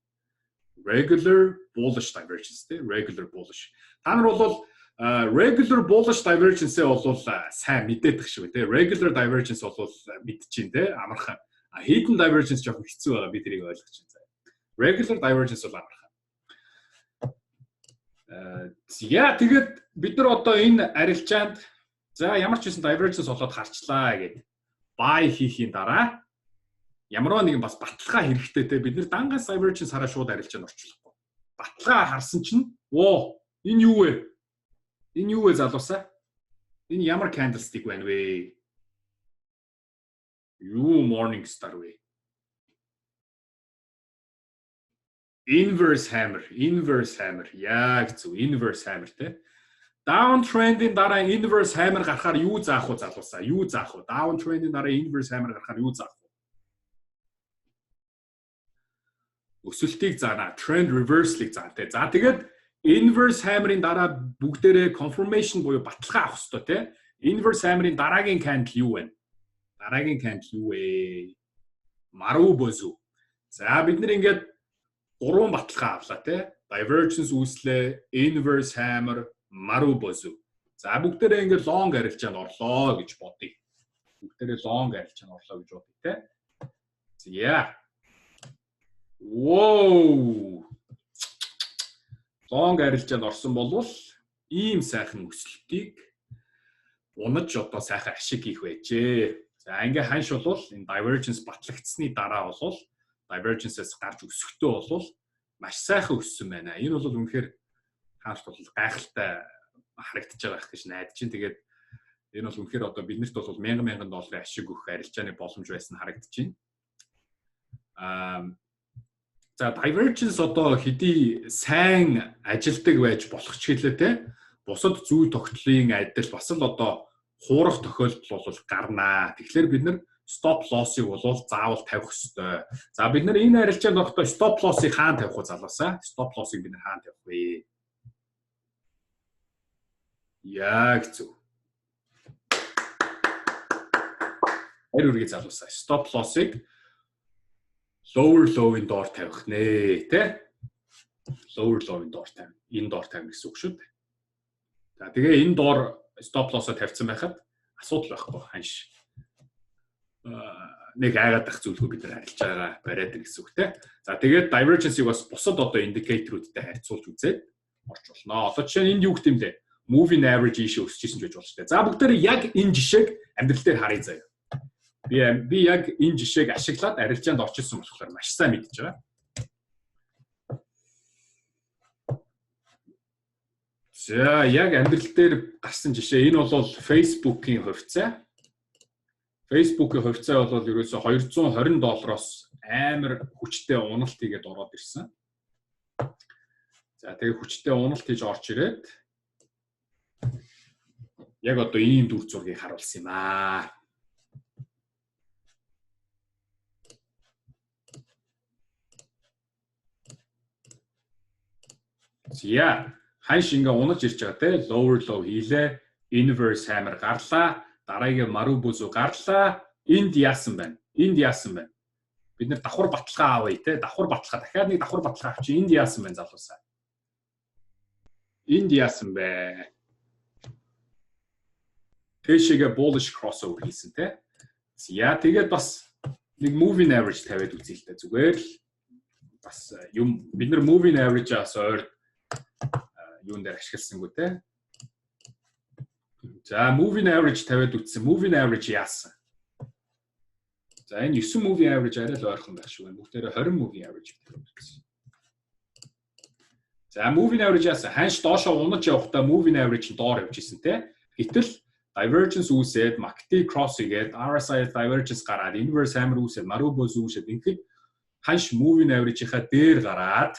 Regular bullish divergence те. Regular bullish. Та нар бол regular bullish divergence-ээ бол сайн мэдээдэх шүү те. Regular divergence бол мэдчихээн те. Амархан. Hidden divergence жоохон хэцүү байгаа би тэрийг ойлгож байна. Regular divergence бол амархан. За тэгээд бид нар одоо энэ арилжаанд за ямар ч байсан divergence болоод харчлаа гэдэг. Buy хийхийн дараа ямар нэгэн бас баталгаа хэрэгтэй те. Бид нар дангаас divergence хараа шууд арилжаанд орчлохгүй. Баталгаа харсан чинь энэ юу вэ? Энэ юу вэ залуусаа? Энэ ямар candlestick байна вэ? Юу morning star вэ? Inverse hammer. Яг зөв inverse hammer те. Down trend-ийн дараа inverse hammer гарахаар юу заах вэ залуусаа? Юу заах вэ? Down trend-ийн дараа inverse hammer гарахаар юу заах вэ? Өсөлтийг заана, trend reversal-ыг заана те. За тэгээд inverse hammer-ийн дараа бүгдээрээ confirmation буюу баталгаа авах хэрэгтэй те. Inverse hammer-ийн дараагийн candle юу вэ? Дараагийн candle юу вэ? Marubozu. За бид нэр ингээд 3 баталгаа авлаа те. Divergence үүслээ, inverse hammer, Marubozu. За бүгдээрээ ингээд long арилжаанд орлоо гэж бодъё. Бүгдээрээ long арилжаанд орлоо гэж бодъё те. За. Wow. Long арилжаанд орсон болвол ийм сайхан өсөлтийг унаж одоо сайхан ашиг хийх байжээ. За ингээ ханш болвол энэ divergence батлагдсны дараа болвол divergence-ээс гарч өсөхдөө болвол маш сайхан өссөн байна. Энэ бол үнэхээр хаалт бол гайхалтай харагдаж байгаа гэж найдаж чинь. Тэгээд энэ бол үнэхээр одоо биднэрт бол $1000 ашиг өгөх арилжааны боломж байсан харагдаж байна. За divergence одоо хэдий сайн ажилдаг байж болох ч гэлээ те. Бусад зүй тогтлын адил бас л одоо хуурах тохиолдол бол гарнаа. Тэгэхээр бид нар stop loss-ыг бол заавал тавих ёстой. За бид нар энэ арилжаанд орохдоо stop loss-ыг хаана тавих вэ залуусаа? Stop loss-ыг бид нар хаана тавих вэ? Яг зөв. Хэрвээ залуусаа stop loss-ыг lower low-ийн доор тавих нэ, тэ? Lower low-ийн доор тавих. Энэ доор тавих гэсэн үг шүү дээ. За тэгээ энэ доор stop loss-о тавьсан байхад асуудал байхгүй ханш. Нэг айгаад ах зүйлгүй бид нар харилж байгаа бариад гэсэн үг те. За тэгээд divergence-ийг бас бусад одоо индикаторуудтай харьцуулж үзээд орч болно. Одоо жишээ нь энд юу гэх юм бэ? moving average ийшээ өсөж исэн гэж болж байна. За бүгдээрээ яг энэ жишээг амьдрал дээр харъя заяа. Би яг энэ жишээг ашиглаад арилжаанд орчихсон болохоор маш сайн мэдж байгаа. За яг амьдрал дээр гарсан жишээ энэ бол Facebook-ийн хувьцаа. Facebook-ийн хувьцаа бол ерөөсөө $220 амар хүчтэй уналт хийгээд ороод ирсэн. За тэгээ хүчтэй уналт хийж орж ирээд яг одоо ийм дүр зургийг харуулсан юм аа. За ханш ингээ унаж ирж байгаа те lower low хийлээ, inverse hammer гарлаа, дараагийн Marubozu гарлаа, энд яасан байна? Бид нэр давхар баталгаа авъя те, дахиад нэг давхар баталгаа авчи, энд яасан байна залуусаа? Энд яасан бэ? Тэшигээ bullish crossover хийсэн те. За тэгээд бас нэг moving average тавиад үзье л та зүгээр л бас юм бид нар moving average-аас ойр юун дээр ашигласангүй те. За moving average тавиад үзсэн. Moving average яасан? За энэ 9 moving average арай л ойрхон байх шиг байна. Бүгдээрээ 20 moving average тавиад үзсэн. За moving average яасан? Ханш доошоо унаж явахдаа moving average нь доор явж исэн те. Гэтэл divergence үүсээд MACD cross игээд RSI divergence гараад inverse hammer үүсээд Marubozu үүсээд ингээд ханш moving average-ийнхаа дээр гараад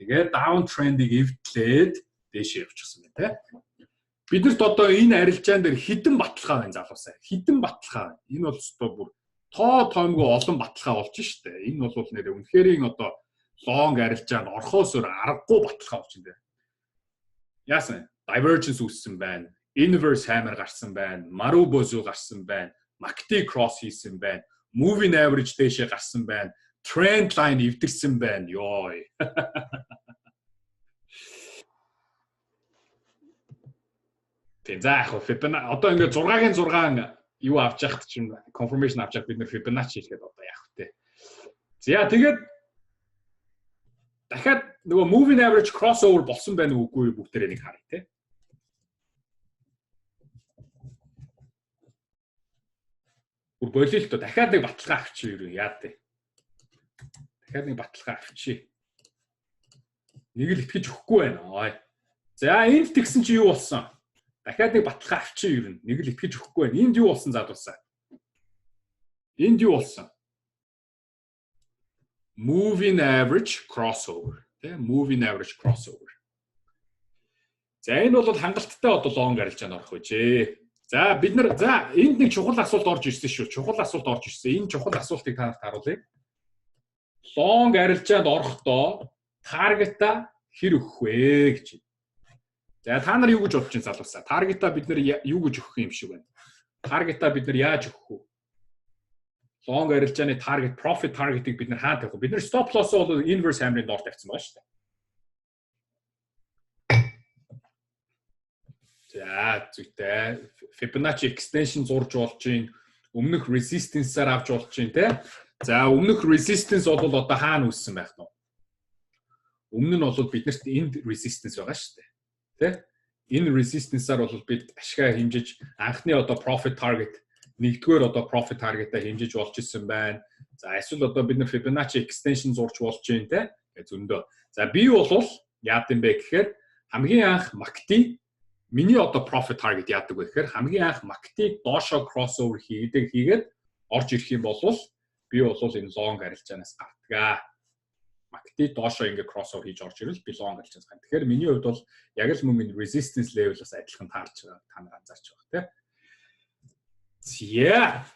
тэгээд down trend-ийг эвдлээд дээшээ явчихсан байна те. Бидэрт одоо энэ арилжаан дээр хідэн баталгаа байна залуусаа. Хідэн баталгаа. Энэ бол өстой бүр тоомгүй олон баталгаа болж штэ. Энэ бол нэр үнэхэрийн одоо long арилжаанд орхоос өөр аргагүй баталгаа болж байна. Яасан? Divergence үүссэн байна. Inverse hammer гарсан байна, Marubozu гарсан байна, MACD cross хийсэн байна, moving average дэшээ гарсан байна, trend line эвдэрсэн байна. Йой. Тийм заах Fibonacci одоо ингээд 6-гийн 6 юу авч яхад чинь confirmation авч яхад бид нэр Fibonacci хийхэд одоо яах вэ? За тэгээд дахиад нөгөө moving average crossover болсон байна уугүй бүгдээрээ нэг харъя те. Бүр болио л тоо дахиад нэг баталгаа авчи юу яа дээ. Дахиад нэг баталгаа авчи. Нэг л итгэж өгөхгүй байна. Ой. За энд тэгсэн чи юу болсон? Дахиад нэг баталгаа авчи юу нэг л итгэж өгөхгүй байна. Энд юу болсон задуусаа? Энд юу болсон? Moving average crossover. Тэ moving average crossover. За энэ бол хангалттай одоо long арилжаанд орох үжээ. За бид нар энд нэг чухал асуулт орж ирсэн шүү. Энэ чухал асуултыг та нарт харуулъя. Long арилжаанд орохдоо таргета хэр өгөх вэ гэж. За та нар юу гэж бодож байна залуусаа? Таргета бид нар юу гэж өгөх юм шиг байна. Таргета бид нар яаж өгөх вэ? Long арилжааны target profit target-ыг бид нар хаана тавих вэ? Бид нар stop loss-оо бол inverse hammer-ын доор тавьсан байгаа шүү дээ. За зүйтэй Fibonacci extension зурж болж чинь өмнөх resistance-аар авч болж чинь те. За өмнөх resistance бол одоо хаана үүссэн байх нь? Өмнө нь бол биднэрт энд resistance байгаа шүү дээ. Тэ? Энэ resistance-аар бол бид ашгаа хэмжиж анхны одоо profit target нэгдүгээр одоо profit target-а хэмжиж болж исэн байна. За эсвэл одоо бид нар Fibonacci extension зурж болж чинь те. Зөндөө. За би бол яад юм бэ гэхээр хамгийн анх MACD миний одоо profit target яадаг вэ гэхээр хамгийн анх MACD доошо crossover хийгээд орж ирэх юм бол би бол энэ long арилжаанаас гардгаа. MACD доошо ингээ crossover хийж орж ирэл би long арилжаанаас гардгаа. Тэгэхээр миний хувьд бол яг л мөн энэ resistance level-аас адилхан таарч байгаа. Та нар анзаарч байгаа тийм. Yeah.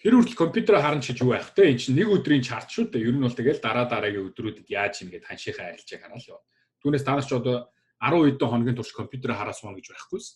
Тэр үртэл компьютероо харан чиж юу байх те энэ чинь нэг өдрийн чарт шүү дээ. Ер нь бол тэгэл дараагийн өдрүүдэд яаж ийн гэд ханшийнхаа арилжааг хараал яваа. Түүнээс та нар ч одоо 10 хэдэн хоногийн турш компьютероо хараа суuna гэж байхгүйс.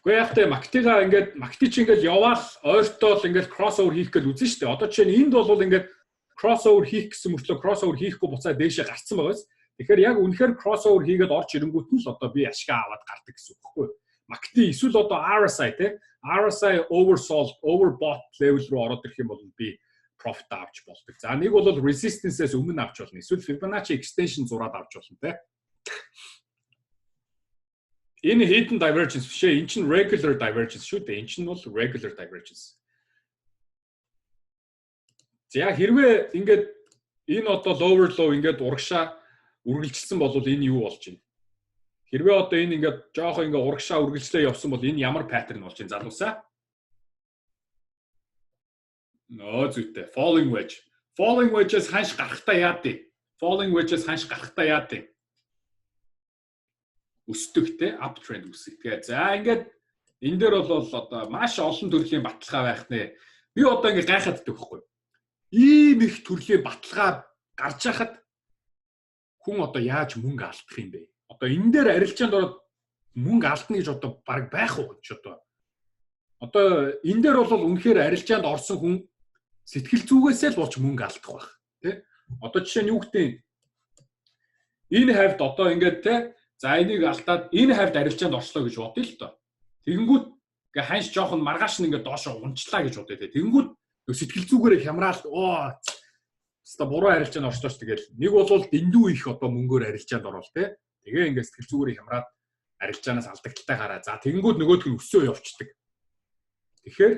Гэхдээ яг тэ MACD-га ингээд MACD чи ингээд яваал ойртоо л ингээд crossover хийх гэж үзэн шүү дээ. Одоо чинь энд бол ингээд crossover хийх гэсэн мөртлөө crossover хийхгүй буцаад дээшээ гарцсан байгаас. Тэгэхээр яг үнэхээр crossover хийгээд орж ирэнгүүт нь л одоо би ашгаа аваад гардаг гэсэн үг байхгүй. MACD эсвэл одоо RSI те RSI oversold overbought level руу ороод ирэх юм бол би profit авч болдог. За нэг бол resistance-ээс өмнө авч болно. Эсвэл Fibonacci extension зураад авч болно те. Энэ hidden divergence биш ээ. Энэ чинь regular divergence шүү дээ. Энэ чинь бол regular divergence. За хэрвээ ингээд энэ одоо lower low ингээд урагшаа үргэлжилсэн бол энэ юу болж байна? Хэрвээ одоо энэ ингээд жоохоо ингээд урагшаа үргэлжлээ явсан бол энэ ямар паттерн болж байна залуусаа? Нөө зүйтэй. Falling wedge. Falling wedge-с ханш гарахтаа яад вэ? Falling wedge-с ханш гарахтаа яад вэ? Өсдөгтэй uptrend үсэх. Тэгээ за ингээд энэ дээр бол одоо маш олон төрлийн баталгаа байх нэ. Би одоо ингээд гайхаад идэх байхгүй. Ийм их төрлийн баталгаа гарч хахад хүн одоо яаж мөнгө алдах юм бэ? Одоо энэ дээр арилжаанд ороод мөнгө алдна гэж одоо баг байх уу гэж одоо. Одоо энэ дээр бол үнэхээр арилжаанд орсон хүн сэтгэл зүгээсээ л болж мөнгө алдах байх. Тэ? Одоо жишээ нь юу гэдэг энэ хавьд одоо ингээд те за энийг алдаад энэ хавьд арилжаанд орчлоо гэж бодъё л доо. Тэгэнгүүт ингээ ханш жоохон маргааш нь ингээ доошоо унчлаа гэж бодъё те. Тэгэнгүүт сэтгэл зүгээрээ хямраал оо буруу арилжаанд орчлоо ч тэгэл нэг бол дэндүү их одоо мөнгөөр арилжаанд орвол те. Тэгээ ингээ сэтгэл зүгээрээ хямраад арилжаанаас алдагдaltaй гараа. За тэгэнгүүт нөгөөх нь өсөө явчихдаг. Тэгэхээр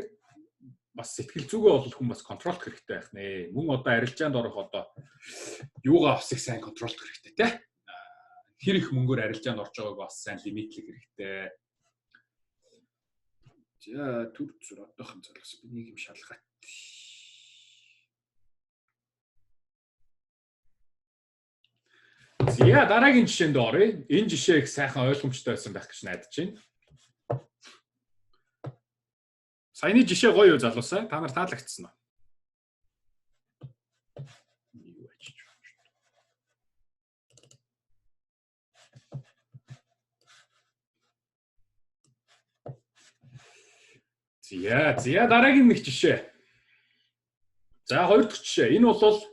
бас сэтгэл зүгээ бол хүн бас контролт хэрэгтэй байх нэ. Мөн одоо арилжаанд орох одоо юугаа авсыг сайн контролт хэрэгтэй те. Хэр их мөнгөөр арилжаанд орж байгааг бас сайн лимитлэх хэрэгтэй. За түр зүр одоохон залгас би нэг юм шалгаад. За дараагийн жишээнд оръё. Энэ жишээ их сайхан ойлгомжтой байсан байх гэж найдаж байна. Саяны жишээ гоё юу залуусаа? Та нар таалагдсан уу? За дараагийн нэг жишээ. За хоёр дахь жишээ. Энэ бол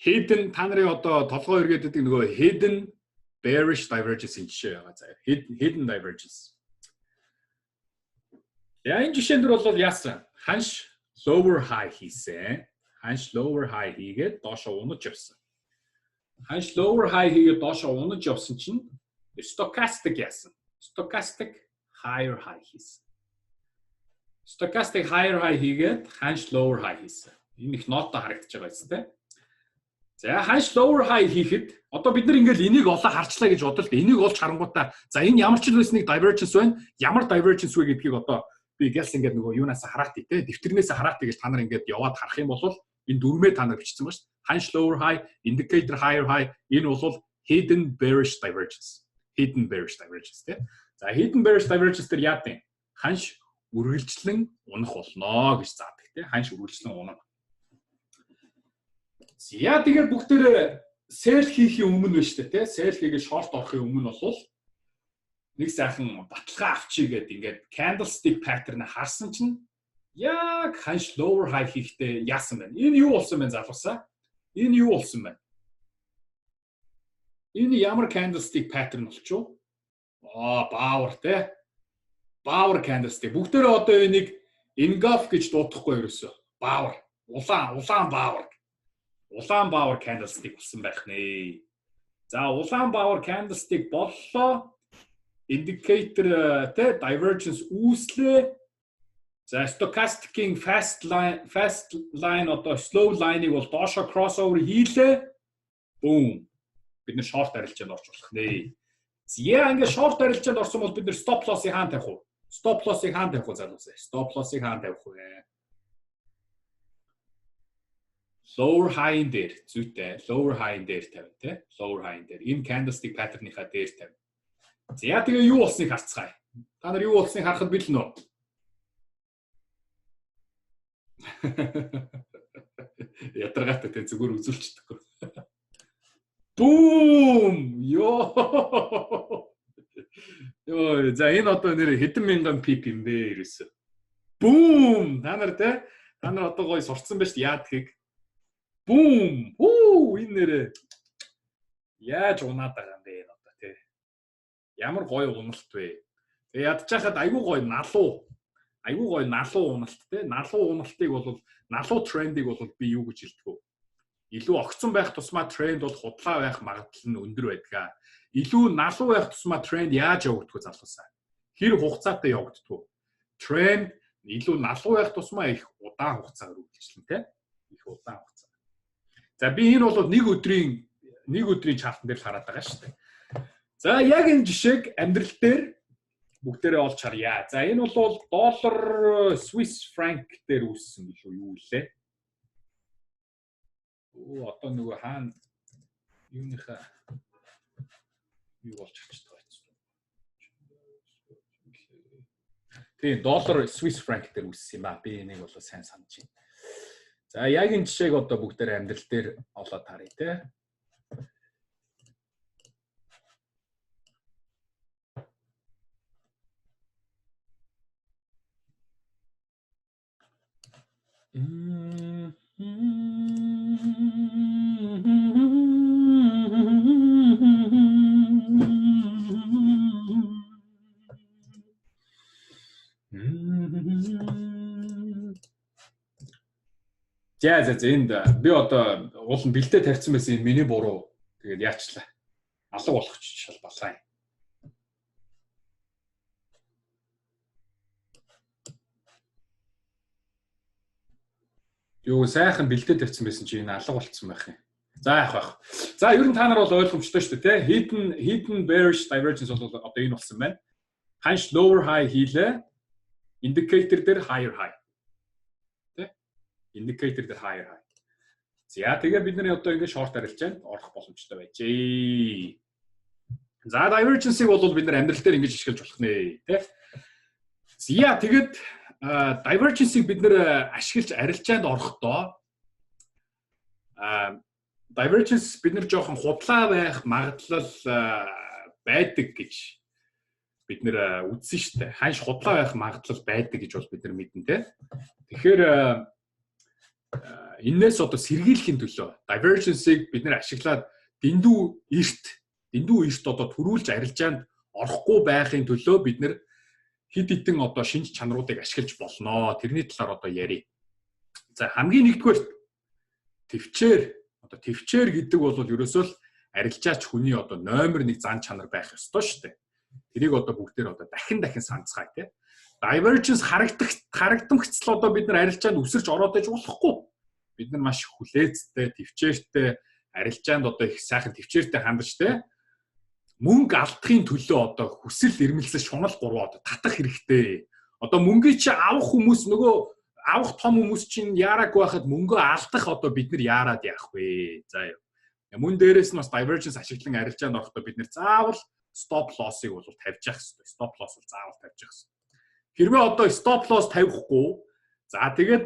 hidden та нарын одоо толгой эргээд байдаг нөгөө hidden bearish divergence жишээ байгаа заяа. Hidden divergence. Энэ жишээн дээр бол яасан? Ханш lower high хийсэн. Ханш lower high хийгээд доошоо унаж явсан. Ханш lower high хийгээд доошоо унаж явсан чинь stochastic яасан. Stochastic higher high хийсэн. Stochastic higher high хийгээд ханш lower high хийсэн. Энэ их ноотоо харагдаж байгаа юм тийм. За ханш lower high хийхэд одоо бид нар ингээл энийг олоо харчлаа гэж бодлоо. Энийг олж харангуудаа за энэ ямар ч байсныг divergence байна. Ямар divergence вэ гэдгийг одоо би гэлс ингээд нөгөө юунаас хараат тий дэвтэрнээс хараат гэж та нар ингээд яваад харах юм бол энэ дөрмөө та нар бичсэн ба шүү. Ханш lower high, indicator higher high энэ бол hidden bearish divergence. Hidden bearish divergence тий. За hidden bearish divergence дээр яа вэ? Ханш үргэлжлэн унах болно гэж заадаг тий. Ханш үргэлжлэн унах. За тэгээд бүгдээрээ sell хийхийн өмнө байна шүү дээ тий. Sell хийгээд short орохын өмнө бол нэг сайхан баталгаа авчий гэдэг ингээд candlestick pattern харсан чинь яг ханш lower high хийхдээ яасан байна. Энэ юу болсон бэ залуусаа? Энэ юу болсон бэ? Энэ ямар candlestick pattern болчихоо? Power тий. Power candlestick. Бүгдээрээ одоо энийг engulf гэж дуудахгүй ерөөсөө. Power. Улаан power. Улаан power candlestick болсон байх нэ. За улаан power candlestick боллоо. Indicator тэ divergence үүслээ. За stochastic-ийн fast line одоо slow line-ыг бол доошо crossover хийлээ. Boom. Бид нэр short арилжаанд орж болох нэ. Зя ингээд short арилжаанд орсон бол бид нэр stop loss-ыг хаана тавих вэ? Stop loss-ыг хаана тавих вэ залуусаа? Stop loss-ыг хаана тавих вэ? Lower high-ын дээр зүйтэй. Lower high-ын дээр тавь тэ. Lower high-ын дээр. Энэ candlestick pattern-ийнхаа дээр тавь. За тэгээ юу болсныг харцгаая. Та нар юу болсныг харахад бэлэн үү? Ядаргаатай тэ зүгээр үзүүлчихдэггүй. Boom! Ёо! За энэ одоо нэр хэдэн мянган пип юм бэ ерөөсөө. Boom! Та нар тэ? Та нар одоо гоё сурцсан байж яадгийг. Boom! Энэ нэрээ яаж унаад байгаа юм бэ одоо тэ? Ямар гоё уналт вэ? Тэгээ ядчихад айгүй гоё налуу. Айгуу гоё налуу уналт те. Налуу уналтыг бол налуу трендийг бол би юу гэж хэлдэг вэ? Илүү огцон байх тусмаа тренд бол худлаа байх магадлал нь өндөр байдаг. Илүү налуу байх тусмаа тренд яаж явагддаг вэ залуусаа? Хэр хугацаатай явагддаг вэ? Тренд илүү налуу байх тусмаа их удаан хугацаагаар үргэлжлэн те. Их удаан хугацаа. За би энэ бол нэг өдрийн чартан дээр л хараад байгаа шүү дээ. За яг энэ жишээг амьдрал дээр бүгдээрээ олж харъя. За энэ бол доллар Swiss franc дээр үүссэн билүү юу лээ? Одоо нөгөө хаана юуныхаа юу болж чадчихдаг байсан. Тэгээ доллар Swiss franc дээр үүссэн юм аа. Би энийг бол сайн санаж байна. За яг энэ жишээг одоо бүгдээрээ амьдрал дээр олоод харъя те. За энд би одоо уул нь бэлдээ тавьсан байсан энэ миний буруу. Тэгээд яачлаа. Алга болох ч шалбалаа. Юу сайхан бэлдээ тавьсан байсан чи энэ алга болцсон байх юм. За яах вэ? За ер нь та нар бол ойлгомжтой шүү дээ, тэ? Hidden bearish divergence бол одоо энэ болсон байна. Ханш lower high хийлээ. Indicator дээр higher high. Тэ? Indicator дээр higher high. За тэгээ бид нар одоо ингэ short арилжаанд орох боломжтой байжээ. За divergence-ийг бол бид нар амьдрал дээр ингэж ашиглаж болох нэ, тэ? За тэгээд divergence-ийг бид нэр ашиглаж арилжаанд орохдоо divergence бид нэр жоохон худлаа байх магадлал байдаг гэж бид нэр үзсэн шүү дээ. Ханш худлаа байх магадлал байдаг гэж бол бид нар мэднэ те. Тэгэхээр энээс одоо сэргийлэхийн төлөө divergence-ийг бид нэр ашиглаад дэндүү эрт одоо төрүүлж арилжаанд орохгүй байхын төлөө бид нэр хид хитэн одоо шинж чанаруудыг ашиглаж болно. Тэрний талаар одоо ярив. За хамгийн нэгдүгээр төвчээр гэдэг бол ерөөсөө л арилжаач хүний одоо номер 1 зан чанар байх ёстой шүү дээ. Тэрийг одоо бүгдээр одоо дахин санацгаая тий. Divergence харагдамжцал одоо бид нар арилжаанд үсэрч ороод иж болохгүй. Бид нар маш хүлээцтэй, төвчээртэй арилжаанд одоо их сайхан төвчээртэй хандж тий. Мөнгө алдахын төлөө одоо хүсэл эрмэлзэл шунал гурваа одоо татах хэрэгтэй. Одоо мөнгөийг чи авах хүмүүс нөгөө авах том хүмүүс чинь яараг байхад мөнгөө алдах одоо бид нар яарад яах вэ? За юу. Мөн дээрээс нь бас divergence ашиглан арилжаанд орохдоо бид нар заавал stop loss-ыг бол тавьж явах хэрэгтэй. Stop loss бол заавал тавьж явах хэрэгтэй. Хэрвээ одоо stop loss тавихгүй за тэгээд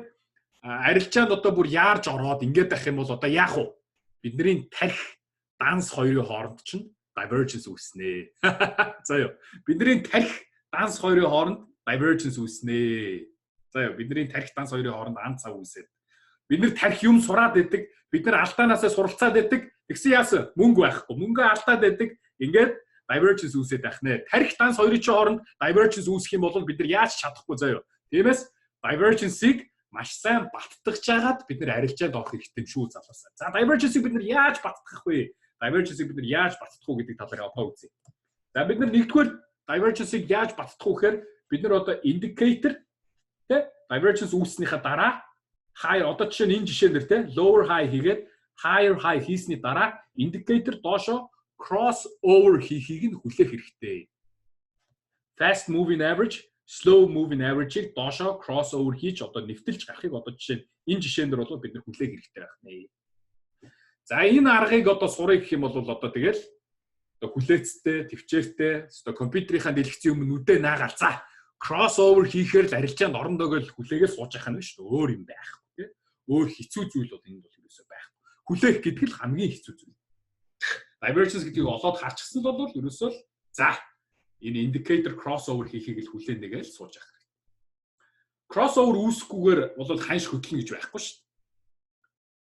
арилжаанд одоо бүр яарж ороод ингээд байх юм бол одоо яах вэ? Бидний тарих данс хоёрын хооронд чинь divergence үүснэ. За юу. Бидний тарих данс хоёрын хооронд divergence үүснэ. За юу. Бидний тарих данс хоёрын хооронд ан цав үүсээд. Бид нар тарих юм сураад байдаг. Бид нар алдаанаасаа суралцаад байдаг. Тэгсэн яасан? Мөнгө байхгүй. Мөнгөө алдаад байдаг. Ингээд divergence үүсээд байх нэ. Тарих данс хоёрын хооронд divergence үүсэх юм бол бид нар яаж чадахгүй заа юу. Тиймээс divergence-ийг маш сайн баттгаж жагаад бид нар арилжаанд орох хэрэгтэй шүү залуусаа. За divergence-ийг бид нар яаж баттгах вэ? Divergence-ийг бид нар яаж баттгах уу гэдэг талаар одоо үзье. За бид нар нэгдүгээр divergence-ийг яаж баттгах уу гэхээр бид нар одоо indicator тэ divergence үүснийхаа дараа higher одоо жишээ нь энэ жишээн дээр тэ lower high хийгээд higher high хийсний дараа indicator доошо cross over хийхийг нь хүлээх хэрэгтэй. Fast moving average, slow moving average-ийг доошо cross over хийж одоо нэвтэлж гарахыг одоо жишээ нь энэ жишээн дээр бол бид нар хүлээх хэрэгтэй байх нэ. За энэ аргыг одоо сурах гэх юм бол одоо тэгэл одоо хүлээцтэй, төвчээртэй, одоо компьютерийнхаа дэлгэцийн өмнө нүдэ наагалцаа. Crossover хийхээр л арилжаанд орондоо л хүлээгээл сууж явах нь шүү дээ. Өөр юм байхгүй тийм. Өөр хэцүү зүйл бол энэ бол ерөөсөй байхгүй. Хүлээх гэдэг л хамгийн хэцүү зүйл. Divergence гэдгийг олоод харчихсан бол ерөөсөө л за энэ indicator crossover хийхийг л хүлээнэ гэж сууж явах хэрэгтэй. Crossover үүсэхгүйгээр бол ханш хөдлөн гэж байхгүй шүү дээ.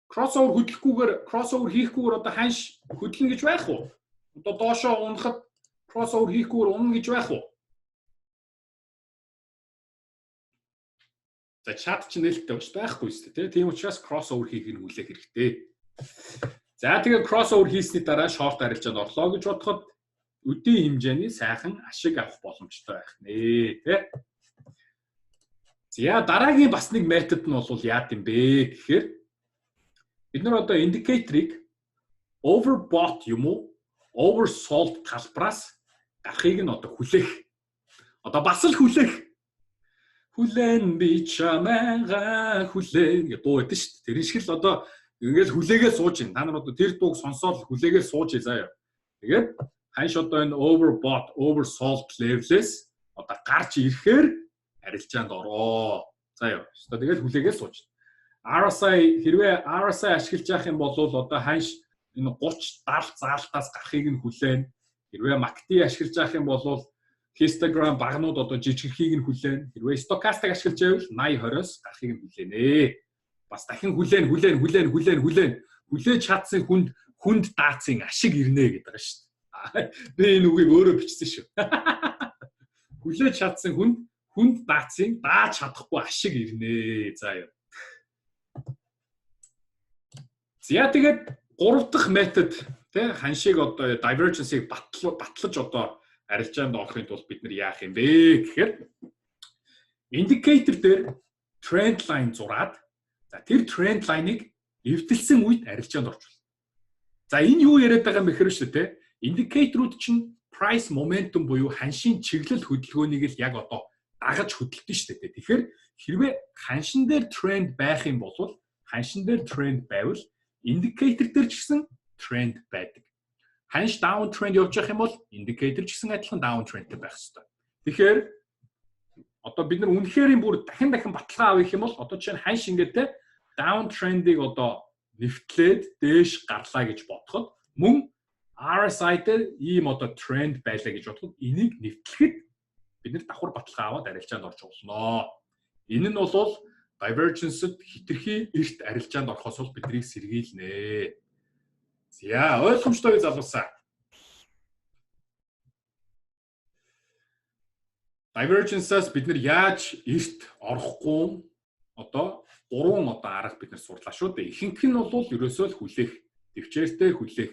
Crossover хийхгүйгээр одоо ханш хөдлөн гэж байх уу? Одоо доошоо унахад crossover хийхгүйгээр унана гэж байх уу? За чат ч нээлттэй бас байхгүй шүү дээ. Тийм учраас crossover хийх нь хүлээх хэрэгтэй. За тэгээд crossover хийсний дараа short арилжаанд орлоо гэж бодоход өдийн хэмжээний сайхан ашиг авах боломжтой байх нэ, тэ. За дараагийн бас нэг метод нь бол яа гэм бэ гэхээр бид нар одоо индикаторыг overbought юм уу, oversold талбараас гарахыг нь одоо хүлээх. Одоо бас л хүлээх. Хүлэн би чамайга хүлэн гэдэг дуу өгдөн шүү дээ. Тэр шиг л одоо ингээл хүлээгээл сууж байна. Та нар одоо тэр дууг сонсоод хүлээгээл сууж заяа. Тэгээд ханш одоо энэ overbought, oversold level-с одоо гарч ирэхээр арилжаанд ороо. Заяа. Одоо тэгээд хүлээгээл сууж. RSI хэрвээ RSI ашиглаж явах юм бол одоо ханш энэ 30 70 заалтаас гарахыг нь хүлээн. Хэрвээ MACD ашиглаж явах юм бол histogram багнууд одоо жижигхийг нь хүлээн. Хэрвээ stochastic ашиглаж байвал 80-20-оос гарахыг нь хүлээнэ. Бас дахин хүлээн. Хүлээж чадсан хүнд даацын ашиг ирнэ гэдэг байгаа шүү дээ. Би энэ үгийг өөрөө бичсэн шүү. Хүлээж чадсан хүнд даацын дааж чадахгүй ашиг ирнэ. За яа. За тэгээд 3 дахь метод тий ханшийг одоо divergence-ийг батлаж одоо арилжаанд орохын тулд бид нар яах юм бэ гэхээр индикатор дээр тренд лайн зураад за тэр тренд лайныг эвдэлсэн үед арилжаанд орчвол. За энэ юу яриад байгаа юм бэхэр шүү те. Индикаторууд чинь price momentum буюу ханшийн чиглэл хөдөлгөөнийг л яг одоо дагаж хөдөлдөг шүү дээ. Тэгэхээр хэрвээ ханшин дээр тренд байх юм бол ханшин дээр тренд байвал индикатор дээр ч гэсэн тренд байдаг. Ханш down trend явж явах юм бол индикатор ч гэсэн адилхан down trendтэй байх хэрэгтэй. Тэгэхээр одоо бид нар үнэхээр бүр дахин баталгаа авах юм бол одоо жишээ нь ханш ингээд те down trend-ийг одоо нэвтлээд дээш гарлаа гэж бодоход мөн RSI дээр ийм одоо тренд байлаа гэж бодоход энийг нэвтлэхэд бид нар давхар баталгаа аваад арилжаанд орж болно. Энэ нь бол divergence-д хитрхи эрт арилжаанд орохоос бол биднийг сэргийлнэ. За ойлгомжтой залуусаа. Divergence-аас бид нар яаж эрт орохгүй одоо 3 одоо арга бид нар сурлаа шүү дээ. Ихэнх нь бол ерөөсөө л хүлээх, төвчээртэй хүлээх.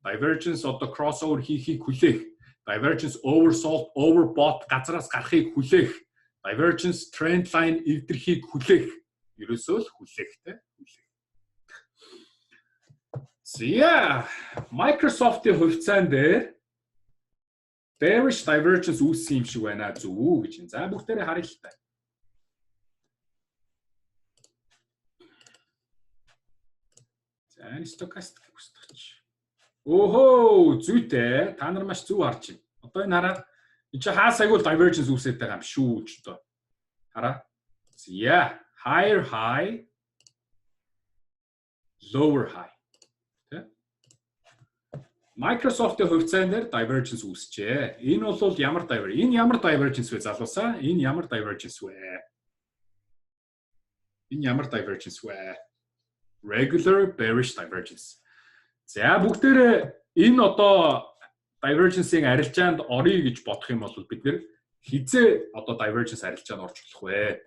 Divergence одоо crossover хийхийг хүлээх. Divergence oversold, overbought газраас гарахыг хүлээх. Divergence trend line эвдэрхийг хүлээх. Ерөөсөө л хүлээхтэй хүлээх. За Microsoft-ийн хувьцаан дээр bearish divergence үүссэн юм шиг байна зү гэж байна. За бүгдээрээ харъя л та. За stochastic бүсдэгч. Өөхөө зүйтэй. Та нар маш зүг харж байна. Одоо энэ хараад энэ чи хаа сайгуул divergence үүсээд байгаа юм шүү ч одоо. Хараа. За higher high, lower high. Microsoft-ийн хувьцаан дээр divergence үүсчээ. Энэ бол ямар divergence? Энэ ямар divergence вэ залуусаа? Энэ ямар divergence вэ? Энэ ямар divergence вэ? Regular bearish divergence. За бүгдээрээ энэ одоо divergence-ийн арилжаанд орё гэж бодох юм бол бид нэр хизээ одоо divergence арилжаанд орж болох вэ?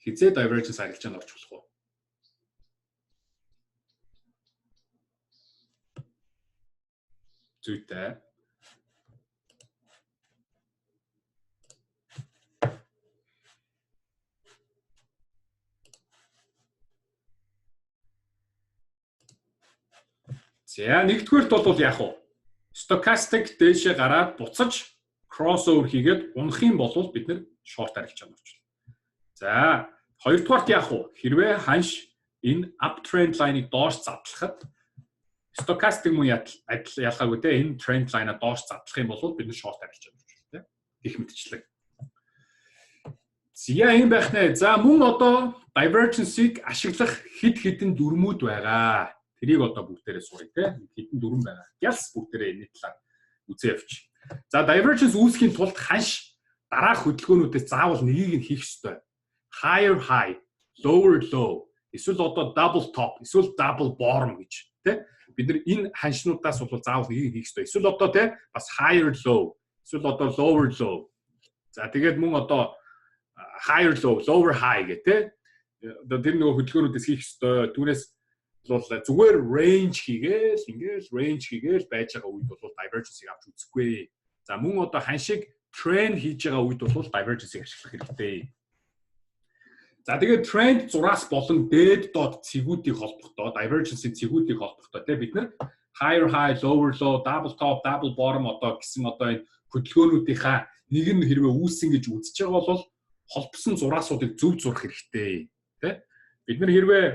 Хизээ divergence арилжаанд орж болох вэ? Зүйтэй. За нэгдүгээрт бол яах вэ? Stochastic дээшээ гараад буцаж crossover хийгээд унах юм бол бид нэр short арилжаанд орж байна. За хоёрдугаарт яах вэ? Хэрвээ ханш энэ uptrend line-ыг доош задлахад stochastic муу ялгаагүй те энэ trend line-а доош задлах юм бол бид short арилжаанд орж байна те. Их мэдчлэг. Зя юм байх нэ. За мөн одоо divergence-ийг ашиглах хэд хэдэн дүрмүүд байгаа. Тэрийг одоо бүгдээрээ суръя те. Хэдэн дүрм байгаа. Гялс бүгдээрээ энэ талаар үзээ явчих. За divergence үүсгэхийн тулд ханш дараах хөдөлгөөнүүдээс заавал нэгийг нь хийх ёстой. Higher high, lower low, эсвэл одоо double top, эсвэл double bottom гэж те. Бид нар энэ ханшнуудаас бол заавал нэгийг хийх ёстой. Эсвэл одоо те бас higher low, эсвэл одоо lower low. За тэгээд мөн одоо higher low, lower high гэх тэ. Тэр нөгөө хөдөлгөөнүүдээс хийх ёстой. Түүнээс бол зүгээр range хийгээл ингээл range хийгээл байж байгаа үед бол divergence-ийг авч үзэхгүй. За мөн одоо ханшиг trend хийж байгаа үед бол divergence-ийг ашиглах хэрэгтэй. За тэгээд trend зураас болон dead dot цэгүүдийг холбохдоо divergence-ийн цэгүүдийг холбохдоо тэ бид нар higher high, lower low, double top, double bottom одоо гэсэн одоо энэ хөдөлгөөнүүдийнхаа нэг нь хэрвээ үүссэн гэж үзэж байгаа бол холбосон зураасуудыг зөв зурх хэрэгтэй. Тэ? Бид нар хэрвээ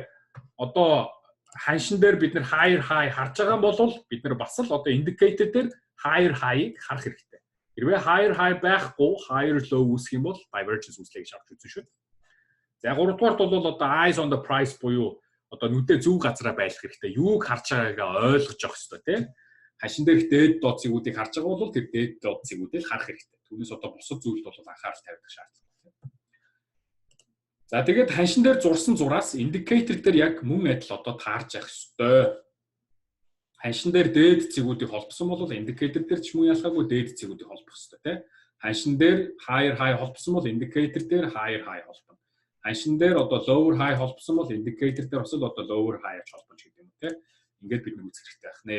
одоо ханшин дээр бид нар higher high харж байгаа бол бид нар бас л одоо indicator дээр higher high-ыг харах хэрэгтэй. Хэрвээ higher high байхгүй, higher low үүсэх юм бол divergence үүслэе гэж авч үзэн шүү. За 3 дугаарт бол одоо eyes on the price буюу одоо нүдээ зөв газараа байлгах хэрэгтэй. Юуг харж байгаагаа ойлгож авах хэрэгтэй, тийм. Ханшин дээрх dead dot цэгүүдийг харж байгаа бол тэр dead dot цэгүүдийг харах хэрэгтэй. Түүнээс одоо бусад зүйлд бол анхаарал тавих шаардлагатай. За тэгээд ханшин дээр зурсан зураас индикатор дээр яг мөн адил одоо таарч явах ёстой. Ханшин дээр дээд цэгүүдийг холбосон бол индикатор дээр ч мөн ялгаагүй дээд цэгүүдийг холбох ёстой тийм. Ханшин дээр higher high холбосон бол индикатор дээр higher high холбоно. Ханшин дээр одоо lower high холбосон бол индикатор дээр бас л одоо lower high холбож гэдэг юм тийм. Ингээд бид үзэх хэрэгтэй байх нэ.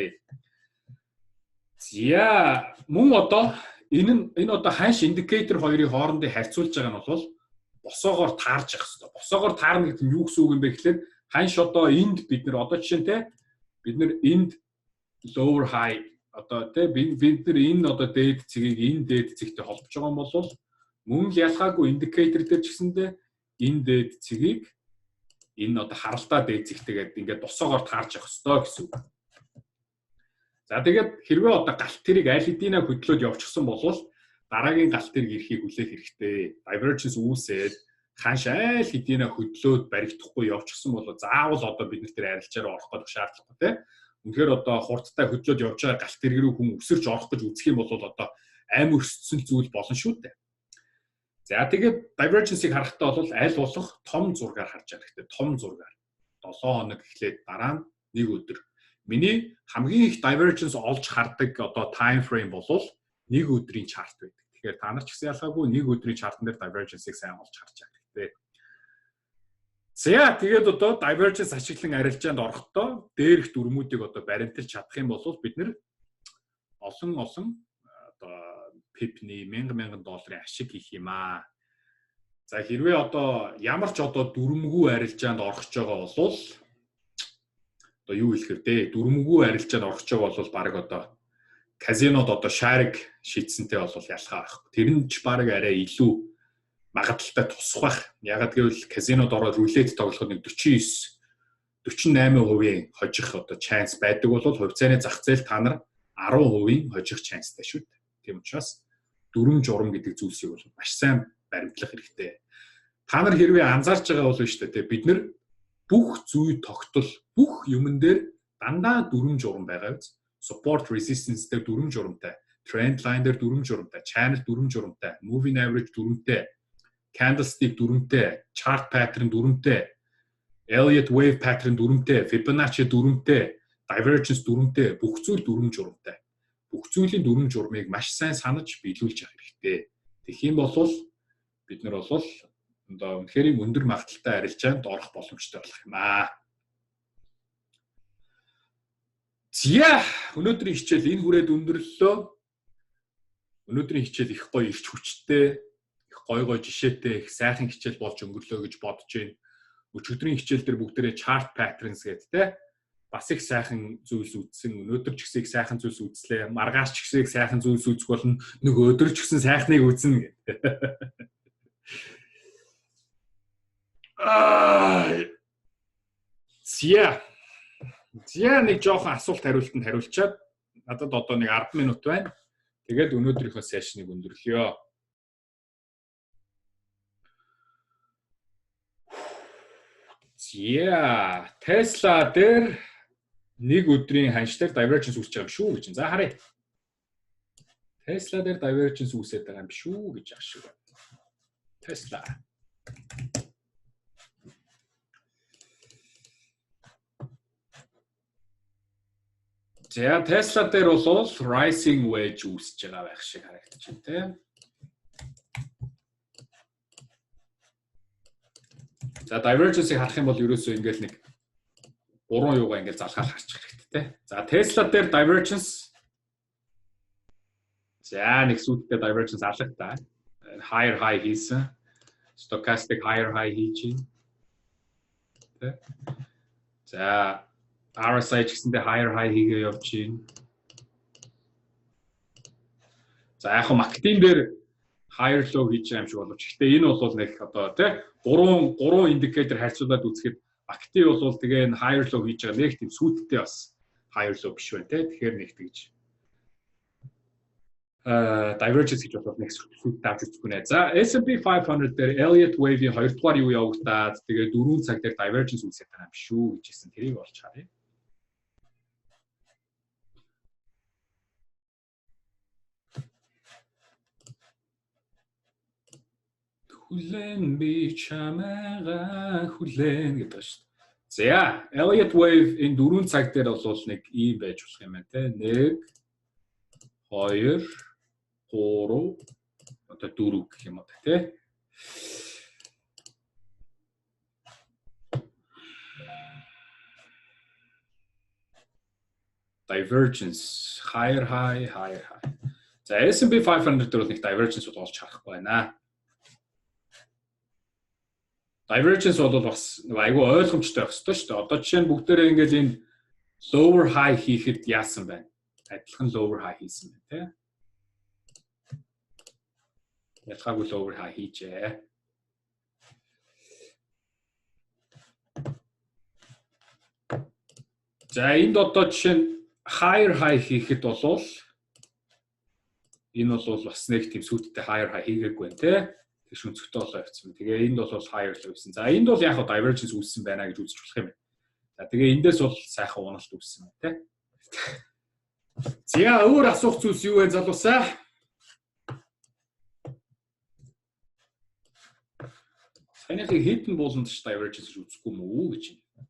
За мөн одоо энэ одоо ханш индикатор хоёрын хоорондыг харьцуулж байгаа нь бол босоогоор таарж явах хэрэгтэй. Босоогоор таарна гэдэг нь юу гэсэн үг юм бэ гэхээр ханш одоо энд бид нар одоо жишээ нь те бид нар энд lower high одоо те бид нар энэ одоо дээд цэгийг энэ дээд цэгтэй холбож байгаа юм бол мөн л ялгаагүй индикатор дээр ч гэсэндээ энэ дээд цэгийг энэ одоо харалтаа дээд цэгтэйгээд ингээд босоогоор таарж явах хэрэгтэй гэсэн үг. За тэгээд хэрвээ одоо галт тэрийг аль хэдийнэ хөдлөөд явчихсан бол дараагийн галт тэрийг ирэхийг хүлээх хэрэгтэй. Divergence үүсээд ханш аль хэдийнэ хөдлөөд баригдахгүй явчихсан бол заавал одоо бид нар тэр арилжаараа орох гэдэг шаардлагатай тийм. Үнэхээр одоо хурдтай хөдлөөд явж байгаа галт тэрэг рүү хүн өсөрч орох гэж үзэх юм бол одоо амь өрссөн зүйл болно шүү дээ. За тэгээд divergence-ийг харахтаа бол аль болох том зургаар харж байгаа хэрэгтэй. Том зургаар. 7 хоног эхлээд дараа нь 1 өдөр. Миний хамгийн их divergence олж хардаг одоо time frame бол 1 өдрийн chart байдаг. Тэгэхээр та нар ч гэсэн ялгаагүй 1 өдрийн chart-н дээр divergence-ийг сайн олж харж байгаа хэрэгтэй. За тэгээд одоо divergence ашиглан арилжаанд орохдоо дээрх дүрмүүдийг одоо баримталж чадах юм бол бид нэр олон одоо пипний $1000 ашиг хийх юм аа. За хэрвээ одоо ямар ч одоо дүрмгүй арилжаанд орох гэж байгаа бол одоо юу хэлэхээр дээ дүрмгүй арилжаанд орох гэж байгаа бол баг одоо казинод одоо шарик шийдсэнтэй бол ялгаа байхгүй. Тэр нь ч баг арай илүү магадaltaй тусах байх. Ягаад гэвэл казинод ороод рулет тоглоход нэг 48% хожих одоо chance байдаг бол хувьцааны зах зээл та нар 10% хожих chanceтай шүү дээ. Тийм учраас дүрм журам гэдэг зүйлсийг бол маш сайн баримтлах хэрэгтэй. Та нар хэрвээ анзаарч байгаа бол шүү дээ бид нар бүх зүй тогтол бүх юмн дээр дандаа дүрм журам байгаа биз. Support resistance дээр дүрм журамтай, trend line дээр дүрм журамтай, channel дүрм журамтай, moving average дүрмтэй, candlestick дүрмтэй, chart pattern дүрмтэй, Elliott wave pattern дүрмтэй, Fibonacci дүрмтэй, divergence дүрмтэй, бүх зүйл дүрм журамтай. Бүх зүйлийн дүрм журмыг маш сайн санаж биелүүлж явах хэрэгтэй. Тэгэх юм бол бид нар бол одоо үнэхээр өндөр магадaltaй арилжаанд орох боломжтой болох юм аа. За өнөөдрийн хичээл энэ хүрээд өндөрлөлөө. Өнөөдрийн хичээл их гоё ирч хүчтэй, их гоё жишээтэй, их сайхан хичээл болж өнгөрлөө гэж бодож байна. Өчигдрийн хичээл дээр бүгдээрээ chart patterns гэдэг те бас их сайхан зүйлс үзсэн. Өнөөдөр ч гэсэн их сайхан зүйлс үзлээ. Маргааш ч гэсэн их сайхан зүйлс үзэх болно. Өдөр ч гэсэн сайхныг үзнэ гэдэг. Зя нэг жоохон асуулт хариултанд хариулчаад надад одоо нэг 10 минут байна. Тэгээд өнөөдрийнхөө сешнийг өндөрлөё. Зя Tesla дээр нэг өдрийн ханш дээр divergence үүсэж байгаа юм шүү гэж. За харъя. Tesla дээр divergence үүсээд байгаа юм шүү гэж ах шиг байна. Tesla. За Tesla дээр бол rising wedge үүсэж байгаа байх шиг харагдаж байна те. За divergence-ийг харах юм бол ерөөсөө ингээл нэг 3 юугаа ингээл залгаал харчих хэрэгтэй. За Tesla дээр divergence за нэг сүйдтэй divergence алга та. Higher high хийсэн. Stochastic higher high хийж байна. За RSI ч гэсэндээ higher high хийгээ явж байна. За яг хөө MACD дээр higher low хийж байгаа юм шиг боловч гэхдээ энэ бол нэг одоо тий 3 индикатор харьцуулаад үзэхэд MACD бол тэгээ энэ higher low хийж байгаа нэг тийм сүйдтэй бас higher low биш байна тий. Тэгэхээр нэг тэгж divergence гэж бодоод нэг сүйд тавьж үзэх гүнэ. За S&P 500 дээр Elliott Wave-ийн 2 дугаар юу явагдаад тэгээ 4 цаг дээр divergence үүсэх юм шүү гэж хэлсэн. Тэрийг олж харъя. Хүлэн би чамайга хүлэн гэдэг шүү дээ. За Elliott Wave энэ 4 цаг дээр бол нэг ийм байж болох юм байна те. 1 2 3 одоо 4 гэх юм одоо тий. Divergence higher high higher high. За S&P 500 дээр бол нэг divergence олж харахгүй байна. Divergence бол бас нэг айгүй ойлгомжтой байх ёстой шүү дээ. Одоо жишээ нь бүгдээрээ ингээд энэ lower high хийхэд яасан байна? Адилхан lower high хийсэн байна тий. Ялгаагүй lower high хийжээ. За энд одоо жишээ нь higher high хийхэд бол энэ бол бас нэг тийм сүйдтэй higher high хийгээгүй байна те. Тэг шүнцгтэй болоо явцсан. Тэгээ энд бол higher low гэсэн. За энд бол яг хаа divergence үүссэн байна гэж үзэж болох юм байна. За тэгээ эндээс бол сайхан уналт үүссэн байна те. За өөр асуух зүйлс юу вэ залуусаа? Санийхыг hidden болонд ч divergence үзэхгүй мүү гэж байна.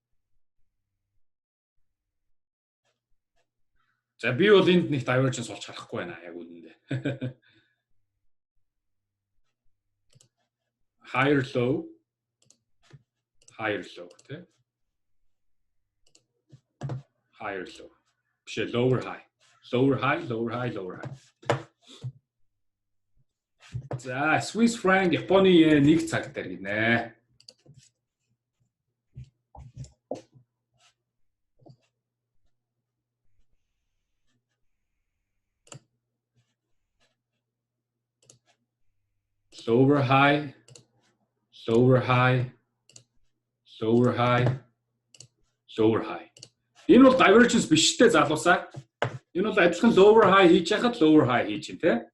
За би бол энд нэг divergence олж харахгүй байна яг үнэндээ. Higher low тий. Higher low. Биш lower high. Lower high, lower high, lower high. За Swiss franc Японы нэг цаг дээр гинэ. Lower high, lower high, lower high, lower high. Энэ бол divergence биш те залуусаа. Энэ бол адилхан lower high хийж яхад lower high хийж юм те.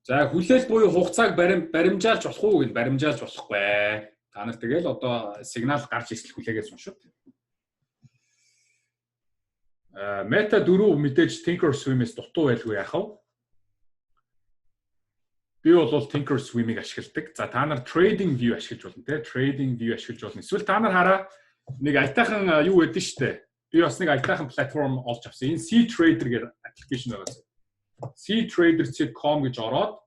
За хүлээл буюу хугацааг баримжаалж болох уу гэж баримжаалж болохгүй. Та нар тэгэл одоо сигнал гарч ирсэл хүлээгээс уншаад. Meta 4 мэдээж Thinkorswim-ээс дутуу байлгүй яах вэ? Би бол Thinkorswim-ийг ашигладаг. За та нар Trading View ашиглаж болно те. Trading View ашиглаж болно. Эсвэл та нар хараа нэг айтайхан юу гэдэг штэ. Би бас нэг айтайхан платформ олж авсан. Энэ C-Trader гэх аппликейшн байгаа. ctrader.com гэж ороод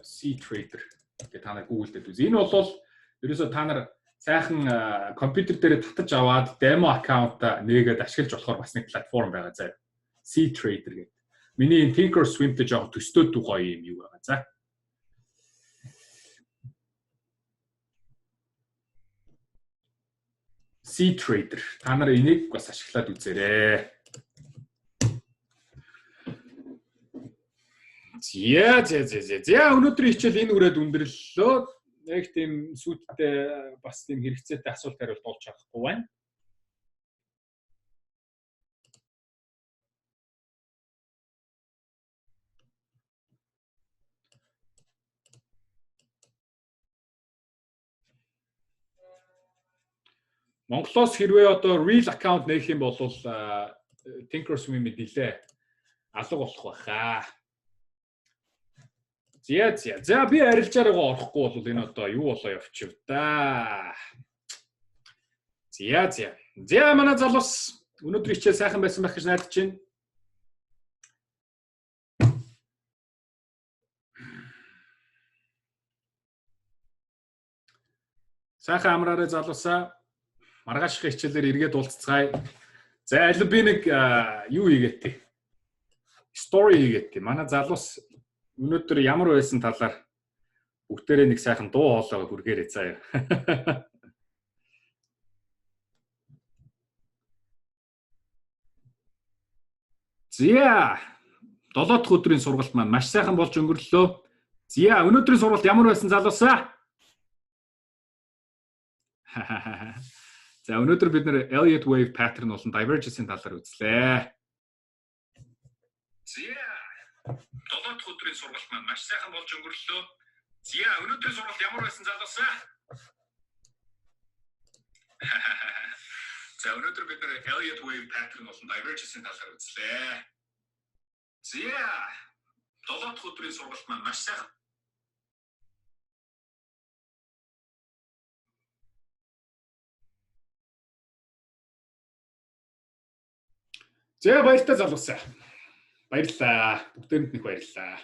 C-Trader гэх та нар Google дээр үз. Энэ бол ерөөсөө та нар сайхан компьютер дээр татаж аваад demo аккаунт нээгээд ашиглаж болохоор бас нэг платформ байгаа заа. C-Trader гэдэг. Миний энэ Thinkorswim-тэй жоохон төстөө гоё юм юу байгаа. За. C-Trader. Та нар энийг бас ашиглаад үзээрэй. За өнөөдрийн хичээл энэ үрээд өндөрлөлөө. Яг тийм сүйдтэй бас тийм хэрэгцээтэй асуулт хариулт олж чадахгүй байна. Монголоос хэрвээ одоо real account нээх юм бол Thinkorswim-ийг нэлээ алга болох байхаа. За би арилжаар орохгүй бол энэ одоо юу болоо явчих да. За манай залуус өнөөдрийн хичээл сайхан байсан байх гэж найдаж байна. Сайхан амраараа залуусаа маргаашх хичээлээр эргээд уулзцгаая. За аль би нэг юу хийгээтэй. Story хийгээтэй. Манай залуус өнөөдөр ямар байсан талаар бүгдээрээ нэг сайхан дуу хоолойгоо хүргээрэй заяа. Зя 7 дахь өдрийн сургалт маань маш сайхан болж өнгөрлөө. Зя өнөөдрийн сургалт ямар байсан залуусаа? За өнөөдөр бид нэр Elliott wave pattern болон divergence-ийн талаар үзлээ. Зя 7 дахь өдрийн сургалт маань маш сайхан болж өнгөрлөө. Зя өнөөдрийн сургалт ямар байсан залуусаа? За өнөөдөр бид нэр Elliott wave pattern болон divergence-ийн талаар үзлээ. Зя 7 дахь өдрийн сургалт маань маш сайхан. За баярлалаа залуусаа. Баярлалаа. Бүгдээрэнд нэг баярлалаа.